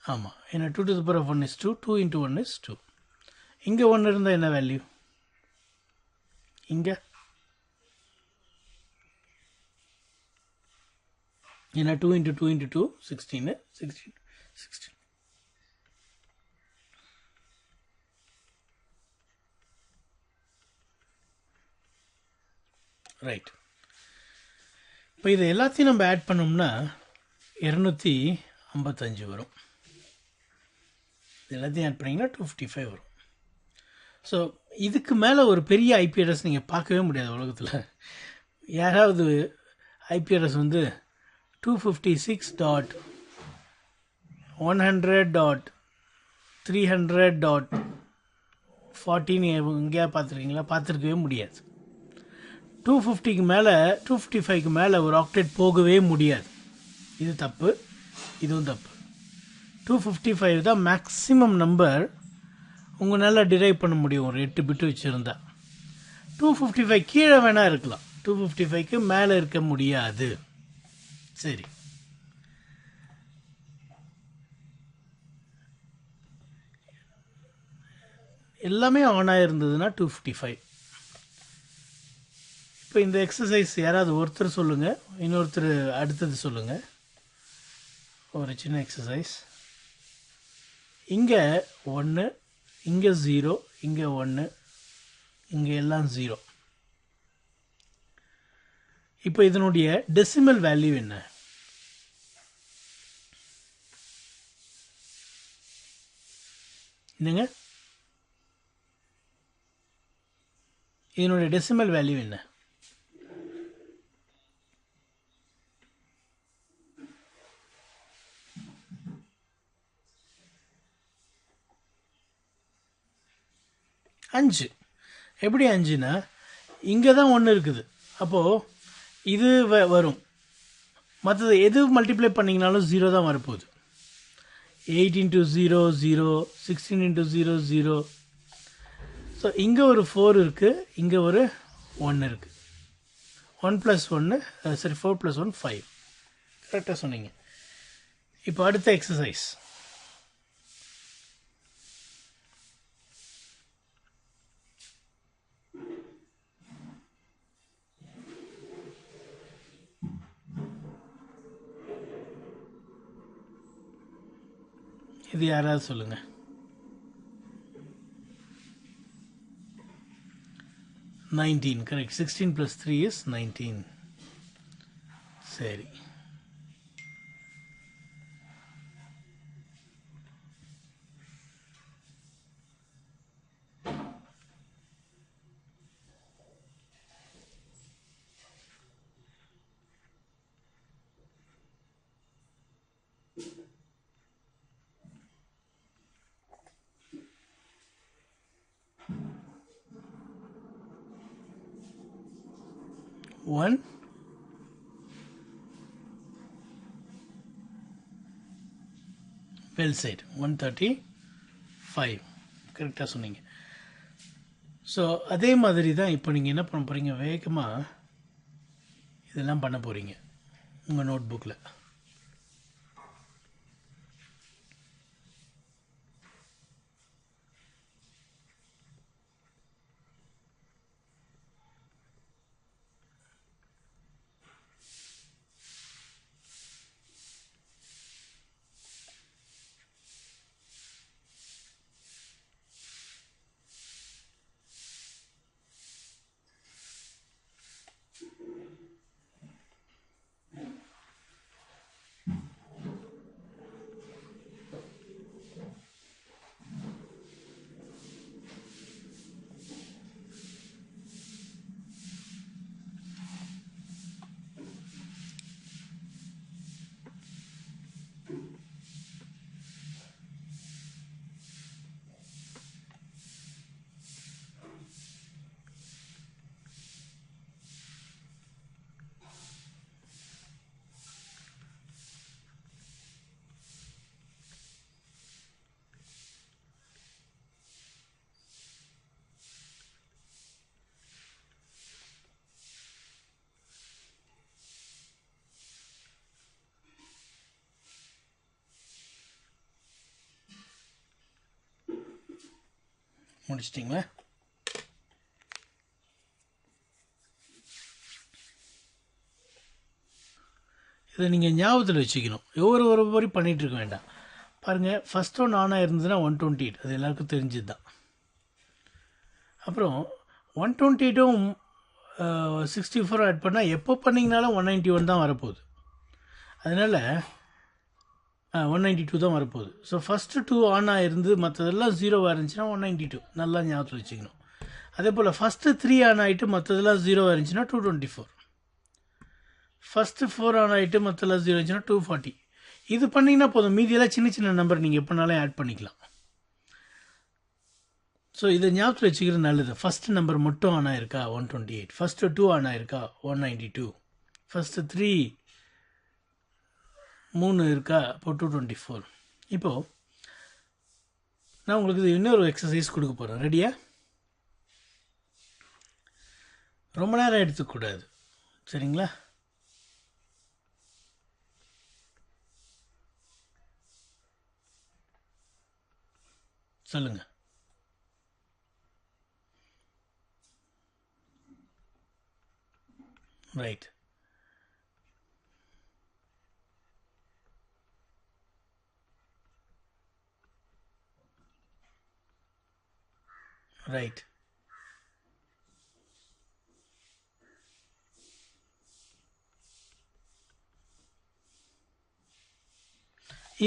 ஆமாம், ஏன்னா 2 to the power of 1 is 2, 2 into 1 is 2. இங்கே 1 இருந்தால் என்ன வேல்யூ? இங்கே ஏன்னா 2 into 2 into 2 16, 16. ரைட். இப்போ இது எல்லாத்தையும் நம்ம ஆட் பண்ணோம்னா 255 வரும். எல்லாத்தையும் ஆட் பண்ணிங்கன்னா 255 வரும். ஸோ இதுக்கு மேலே ஒரு பெரிய ஐபி அட்ரஸ் நீங்கள் பார்க்கவே முடியாது உலகத்தில். யாராவது ஐபி அட்ரஸ் வந்து 256.100.300.14 எங்கேயா பார்த்துருக்கீங்களா? பார்த்துருக்கவே முடியாது. 250க்கு மேலே 255க்கு மேலே ஒரு ஆக்டேட் போகவே முடியாது. இது தப்பு, இதுவும் தப்பு. 255 தான் மேக்ஸிமம் நம்பர் உங்களால் டிரைவ் பண்ண முடியும் ஒரு 8 பிட்டு வச்சுருந்தா. 255 கீழே வேணால் இருக்கலாம், 255க்கு மேலே இருக்க முடியாது. சரி, எல்லாமே ஆனாக இருந்ததுன்னா 255. இப்போ இந்த எக்ஸசைஸ் யாராவது ஒருத்தர் சொல்லுங்கள், இன்னொருத்தர் அடுத்தது சொல்லுங்கள். ஒரு சின்ன எக்ஸசைஸ். இங்கே 1, இங்கே 0, இங்கே 1, இங்கே எல்லாம் 0. இப்போ இதனுடைய டெசிமல் வேல்யூ என்ன? என்னங்க? இதனுடைய டெசிமல் வேல்யூ என்ன? அஞ்சு. எப்படி 5னா இங்கே தான் 1 இருக்குது, அப்போது இது வரும். மற்றது எது மல்டிப்ளை பண்ணிங்கனாலும் 0 தான் வரப்போகுது. 8 into 0 0, 16 into 0 0. ஸோ இங்கே ஒரு 4 இருக்குது, இங்கே ஒரு 1 இருக்குது. 1 + 1 சரி 4 + 1 5. கரெக்டாக சொன்னீங்க. இப்போ அடுத்த எக்ஸசைஸ். இது யாராவது சொல்லுங்க. 19 கரெக்ட். 16 + 3 is 19. சரி, ஒன் வெல் சைட் 135. கரெக்டாக சொன்னீங்க. ஸோ அதே மாதிரி தான் இப்போ நீங்கள் என்ன பண்ண போகிறீங்க, வேகமாக இதெல்லாம் பண்ண போகிறீங்க உங்கள் நோட் புக்கில். முடிச்சிட்டிங்களா? இதை நீங்கள் ஞாபகத்தில் வச்சுக்கணும். ஒரு மாதிரி பண்ணிகிட்டு இருக்க வேண்டாம். பாருங்கள், ஃபஸ்ட் ஒன் ஆன் ஆயிருந்ததுன்னா 128, அது எல்லாருக்கும் தெரிஞ்சது தான். அப்புறம் 128ம் 64 ஆட் பண்ணால் எப்போ பண்ணிங்கனாலும் 191 தான் வரப்போகுது. அதனால் 192 தான் வரப்போகுது. ஸோ ஃபஸ்ட்டு 2 ஆன் ஆயிருந்து மற்றதெல்லாம் 0 இருந்துச்சுன்னா 192 நல்லா ஞாபகத்தில் வச்சுக்கணும். அதே போல் ஃபஸ்ட்டு 3 ஆன் ஆகிட்டு மற்றதெல்லாம் 0 இருந்துச்சுன்னா 224. ஃபஸ்ட்டு 4 ஆன் ஆகிட்டு மற்றெல்லாம் 0 இருந்துச்சுன்னா 240. இது பண்ணிங்கன்னா போதும். மீதியெல்லாம் சின்ன சின்ன நம்பர் நீங்கள் எப்போனாலும் ஆட் பண்ணிக்கலாம். ஸோ இதை ஞாபகத்தில் வச்சுக்கிறது நல்லது. ஃபஸ்ட்டு நம்பர் மட்டும் ஆன் ஆயிருக்கா 128, ஃபஸ்ட்டு 2 ஆன் ஆயிருக்கா 192, ஃபஸ்ட்டு 3 இருக்கா அப்போ 224. இப்போது நான் உங்களுக்கு இது இன்னொரு எக்ஸசைஸ் கொடுக்க போகிறேன். ரெடியா? ரொம்ப நேரம் எடுத்துக்கூடாது, சரிங்களா? சொல்லுங்கள். ரைட். ரைட்.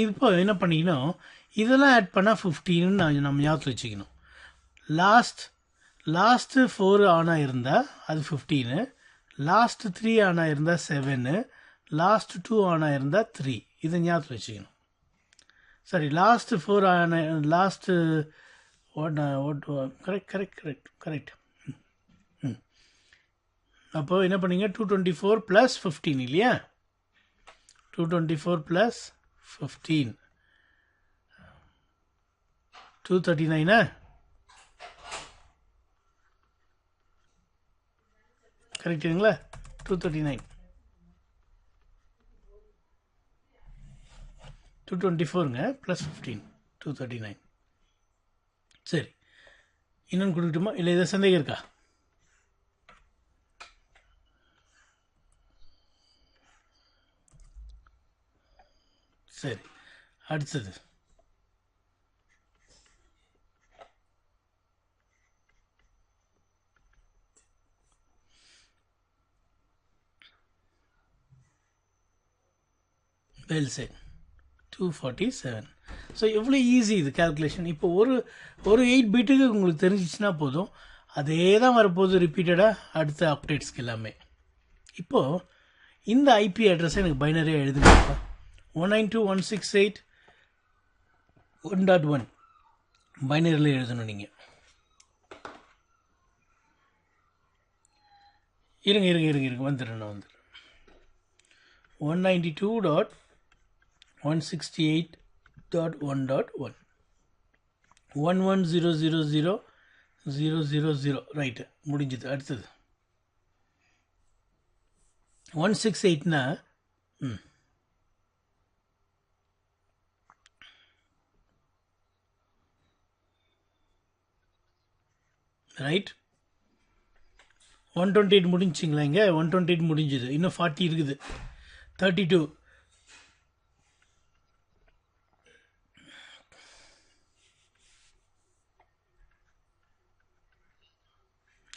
இப்போ என்ன பண்ணிக்கணும், இதெல்லாம் ஆட் பண்ணால் 15ன்னு நம்ம ஞாபகத்தில் வச்சுக்கணும். லாஸ்ட்டு 4 ஆனால் இருந்தால் அது 15, லாஸ்ட்டு 3 ஆனால் இருந்தால் 7, லாஸ்ட்டு 2 ஆனால் இருந்தால் 3. இதை ஞாபகத்தில் வச்சுக்கணும். சரி, லாஸ்ட்டு 4 ஆன லாஸ்ட்டு கரெக்ட். அப்போது என்ன பண்ணீங்க, 224 + 15 இல்லையா? 224 + 15 239. கரெக்டுங்களா? 239. 224ங்க + 15 239. சரி, இன்னொன்று கொடுக்கட்டுமா? இல்லை இதை சந்தேகம் இருக்கா? சரி, அடுத்தது வெல் செட் 247. ஸோ எவ்வளோ ஈஸி இது கால்குலேஷன். இப்போ ஒரு 8 பிட்டுக்கு உங்களுக்கு தெரிஞ்சிச்சுன்னா போதும். அதே தான் வரப்போகுது ரிப்பீட்டடாக அடுத்த அப்டேட்ஸ்க்கு எல்லாமே. இப்போது இந்த ஐபி அட்ரஸை எனக்கு பைனரியாக எழுதுங்கப்பா. 192.168.1.1 பைனரியில் எழுதணும் நீங்கள். இருங்க வந்துடுறேன். 192.168.1.1 11000000. ரைட்டு, முடிஞ்சது. அடுத்தது 168னா ரைட். 128 முடிஞ்சிங்களா? இங்கே 128 முடிஞ்சுது. இன்னும் 40 இருக்குது. 32.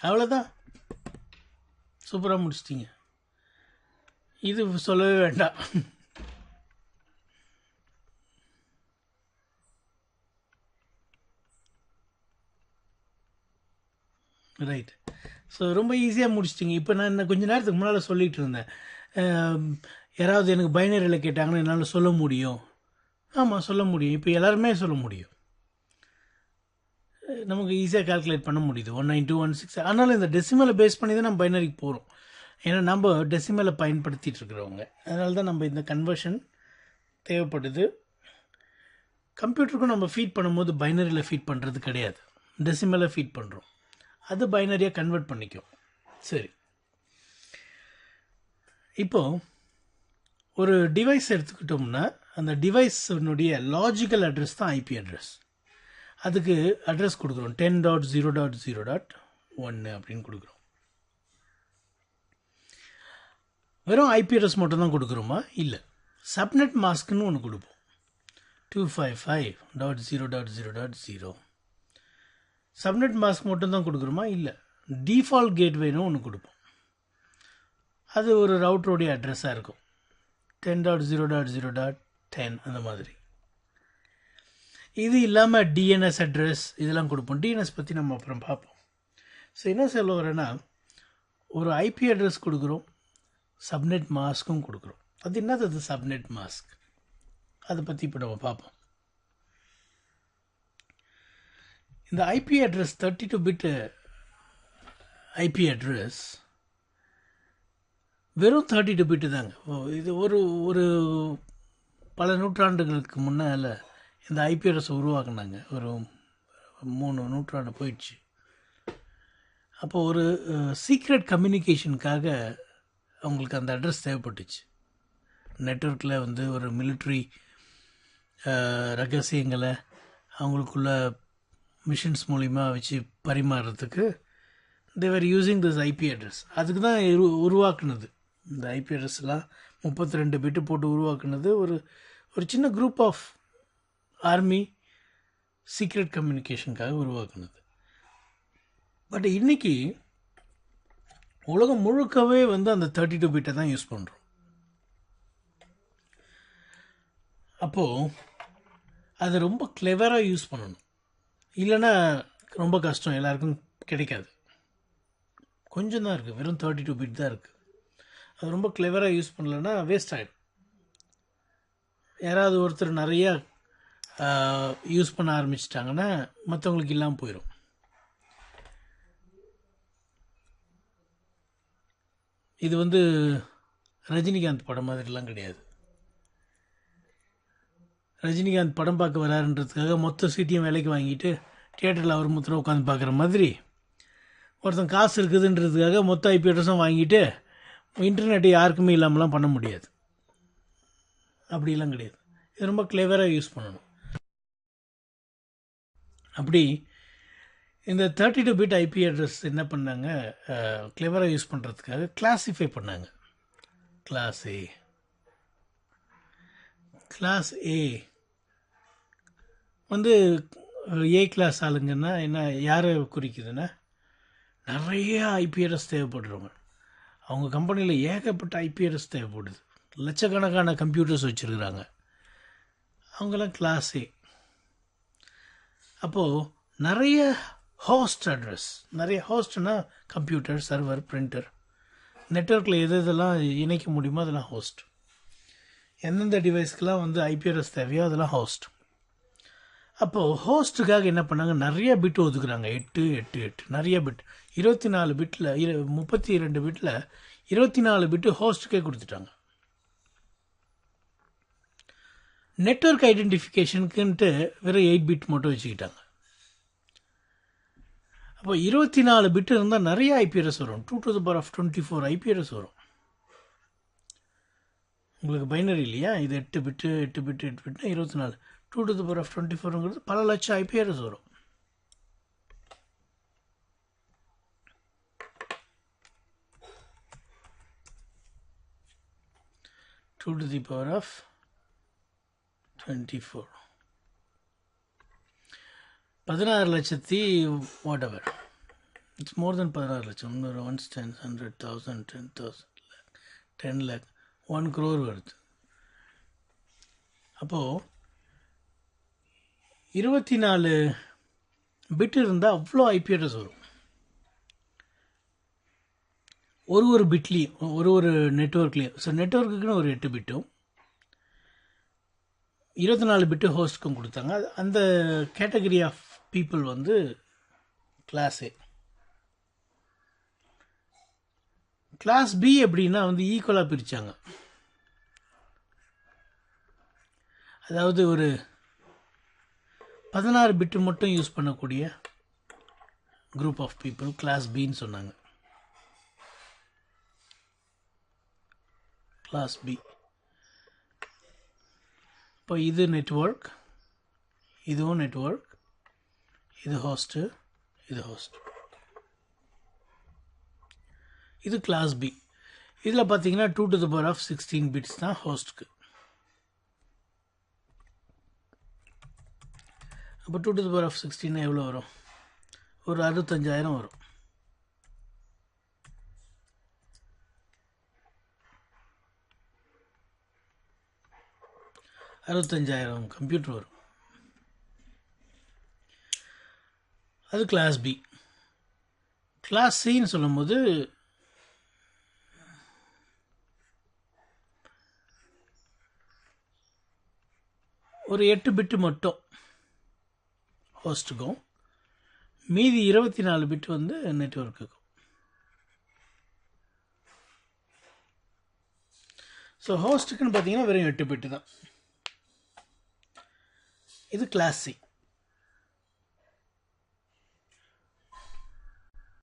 அவ்வளோதான், சூப்பராக முடிச்சிட்டிங்க. இது சொல்லவே வேண்டாம். ரைட். ஸோ ரொம்ப ஈஸியாக முடிச்சிட்டிங்க. இப்போ நான் இன்னும் கொஞ்சம் நேரத்துக்கு முன்னால் சொல்லிகிட்டு இருந்தேன், யாராவது எனக்கு பைனரியில் கேட்டாங்கன்னா என்னால் சொல்ல முடியும். ஆமாம், சொல்ல முடியும். இப்போ எல்லாருமே சொல்ல முடியும். நமக்கு ஈஸியாக கால்குலேட் பண்ண முடியுது. 192.168. ஆனாலும் இந்த டெசிமலை பேஸ் பண்ணி தான் நம்ம பைனரிக்கு போகிறோம். ஏன்னா நம்ம டெசிமலை பயன்படுத்திகிட்டு இருக்கிறவங்க, அதனால தான் நம்ம இந்த கன்வர்ஷன் தேவைப்படுது. கம்ப்யூட்டருக்கும் நம்ம ஃபீட் பண்ணும்போது பைனரியில் ஃபீட் பண்ணுறது கிடையாது, டெசிமலை ஃபீட் பண்ணுறோம். அது பைனரியாக கன்வெர்ட் பண்ணிக்கும். சரி, இப்போது ஒரு டிவைஸ் எடுத்துக்கிட்டோம்னா அந்த டிவைஸினுடைய லாஜிக்கல் அட்ரஸ் தான் ஐபி அட்ரஸ். அதுக்கு அட்ரஸ் கொடுக்குறோம் 10.0.0.1 அப்படின்னு கொடுக்குறோம். வெறும் ஐபி அட்ரஸ் மட்டும் தான் கொடுக்குறோமா? இல்லை, சப்நெட் மாஸ்க்குன்னு ஒன்று கொடுப்போம். 255.0.0.0 சப்நெட் மாஸ்க் மட்டும் தான் கொடுக்குறோமா? இல்லை, டிஃபால்ட் கேட்வேன்னு ஒன்று கொடுப்போம். அது ஒரு ரவுட்டருடைய அட்ரஸாக இருக்கும். 10.0.0.10 அந்த மாதிரி. இது இல்லாமல் டிஎன்எஸ் அட்ரஸ் இதெல்லாம் கொடுப்போம். டிஎன்எஸ் பற்றி நம்ம அப்புறம் பார்ப்போம். ஸோ என்ன சொல்ல வரேன்னா, ஒரு ஐபி அட்ரஸ் கொடுக்குறோம், சப்நெட் மாஸ்க்கும் கொடுக்குறோம். அது என்னது சப்நெட் மாஸ்க்? அதை பற்றி இப்போ நம்ம பார்ப்போம். இந்த IP address 32 bit IP address வெறும் 32 பிட்டு தாங்க. இது ஒரு பல நூற்றாண்டுகளுக்கு முன்னால் இந்த ஐபி அட்ரஸ் உருவாக்குனாங்க. ஒரு 3 நூற்றாண்டு போயிடுச்சு. அப்போ ஒரு சீக்ரெட் கம்யூனிகேஷனுக்காக அவங்களுக்கு அந்த அட்ரஸ் தேவைப்பட்டுச்சு. நெட்வொர்க்கில் வந்து ஒரு மிலிட்ரி ரகசியங்களை அவங்களுக்குள்ள மிஷின்ஸ் மூலிமா வச்சு பரிமாறுறதுக்கு தேவர் யூஸிங் திஸ் ஐபி அட்ரஸ். அதுக்கு தான் உருவாக்குனது. இந்த ஐபி அட்ரஸ்லாம் 32 பிட்டு போட்டு உருவாக்குனது ஒரு சின்ன குரூப் ஆஃப் ஆர்மி சீக்ரெட் கம்யூனிகேஷனுக்காக உருவாக்குனது. பட் இன்றைக்கி உலகம் முழுக்கவே வந்து அந்த 32 பிட்டை தான் யூஸ் பண்ணுறோம். அப்போது அதை ரொம்ப கிளெவராக யூஸ் பண்ணணும். இல்லைன்னா ரொம்ப கஷ்டம், எல்லாருக்கும் கிடைக்காது. கொஞ்சம் தான் இருக்குது, வெறும் 32 பிட் தான் இருக்குது. அது ரொம்ப கிளெவராக யூஸ் பண்ணலன்னா வேஸ்ட் ஆகிடும். யாராவது ஒருத்தர் நிறையா யூஸ் பண்ண ஆரம்பிச்சிட்டாங்கன்னா மற்றவங்களுக்கு இல்லாமல் போயிடும். இது வந்து ரஜினிகாந்த் படம் மாதிரிலாம் கிடையாது. ரஜினிகாந்த் படம் பார்க்க வராருன்றதுக்காக மொத்த சீட்டையும் விலைக்கு வாங்கிட்டு தியேட்டரில் அவர் முத்திரம் உட்காந்து பார்க்குற மாதிரி ஒருத்தன் காசு இருக்குதுன்றதுக்காக மொத்த ஐபி அட்ரஸும் வாங்கிட்டு இன்டர்நெட்டை யாருக்குமே இல்லாமலாம் பண்ண முடியாது. அப்படிலாம் கிடையாது. இது ரொம்ப கிளெவராக யூஸ் பண்ணணும். அப்படி இந்த 32 பிட் ஐபி அட்ரஸ் என்ன பண்ணாங்க, கிளெவராக யூஸ் பண்ணுறதுக்காக கிளாஸிஃபை பண்ணாங்க. கிளாஸ் ஏ வந்து ஏ கிளாஸ் ஆளுங்கன்னா என்ன, யாரை குறிக்குதுன்னா நிறைய ஐபி அட்ரஸ் தேவைப்படுறவங்க. அவங்க கம்பெனியில் ஏகப்பட்ட ஐபி அட்ரஸ் தேவைப்படுது, லட்சக்கணக்கான கம்ப்யூட்டர்ஸ் வச்சுருக்குறாங்க. அவங்களாம் கிளாஸ் ஏ. அப்போது நிறைய ஹோஸ்ட் அட்ரஸ், நிறைய ஹோஸ்ட்னா கம்ப்யூட்டர், சர்வர், பிரிண்டர், நெட்வொர்க்கில் எதெல்லாம் இணைக்க முடியுமோ அதெல்லாம் ஹோஸ்ட். எந்தெந்த டிவைஸ்க்கெலாம் வந்து ஐபி அட்ரஸ் தேவையோ அதெல்லாம் ஹோஸ்ட். அப்போது ஹோஸ்ட்டுக்காக என்ன பண்ணாங்க, நிறைய பிட் ஒதுக்குறாங்க. 8 நிறைய பிட். 24 பிட்டில் 32 பிட்டில் 24 பிட்டு ஹோஸ்ட்டுக்கே கொடுத்துட்டாங்க. நெட்வொர்க் ஐடென்டிஃபிகேஷனுக்குன்ட்டு வெறும் 8 பிட் மட்டும் வச்சுக்கிட்டாங்க. அப்போ 24 பிட்டு இருந்தால் நிறைய ஐபி அட்ரஸ் வரும். 2^24 ஐபி அட்ரஸ் வரும். உங்களுக்கு பைனரி இல்லையா, இது 8 பிட்டு 24 2^24ங்கிறது பல லட்சம் ஐபி அட்ரஸ் வரும். Two to the power of 24 16 லட்சத்தி வாட் எவர், இட்ஸ் மோர் தென் 16 லட்சம். 1 10 100,000 10,000 10 lakh 1 crore வருது. அப்போது 24 பிட் இருந்தால் அவ்வளோ ஐபி அட்ரஸ் வரும். ஒரு பிட்லேயும் ஒரு நெட்வொர்க்லேயும். ஸோ நெட்வொர்க்குன்னு ஒரு 8 பிட்டும் 24 பிட்டு ஹோஸ்ட்க்கும் கொடுத்தாங்க. அந்த கேட்டகரி ஆஃப் பீப்புள் வந்து கிளாஸ் ஏ. கிளாஸ் பி எப்படின்னா வந்து ஈக்குவலாக பிரித்தாங்க. அதாவது ஒரு 16 பிட்டு மட்டும் யூஸ் பண்ணக்கூடிய குரூப் ஆஃப் பீப்புள் கிளாஸ் பின்னு சொன்னாங்க. Class B. இப்போ இது நெட்வொர்க், இதுவும் நெட்வொர்க், இது ஹோஸ்ட்டு, இது ஹோஸ்ட். இது கிளாஸ் பி. இதில் பார்த்தீங்கன்னா 2 to the power of 16 bits தான் ஹோஸ்ட்டுக்கு. அப்போ 2 to the power of 16 எவ்வளோ வரும்? ஒரு 65,000 வரும். கம்ப்யூட்டர் வரும். அது கிளாஸ் பி. கிளாஸ் சின்னு சொல்லும்போது ஒரு 8 பிட்டு மட்டும் ஹோஸ்ட்டுக்கும், மீதி 24 பிட் வந்து நெட்வொர்க்குக்கும். ஸோ ஹோஸ்ட்டுக்குன்னு பார்த்தீங்கன்னா வெறும் 8 பிட்டு தான். இது கிளாஸ் சி.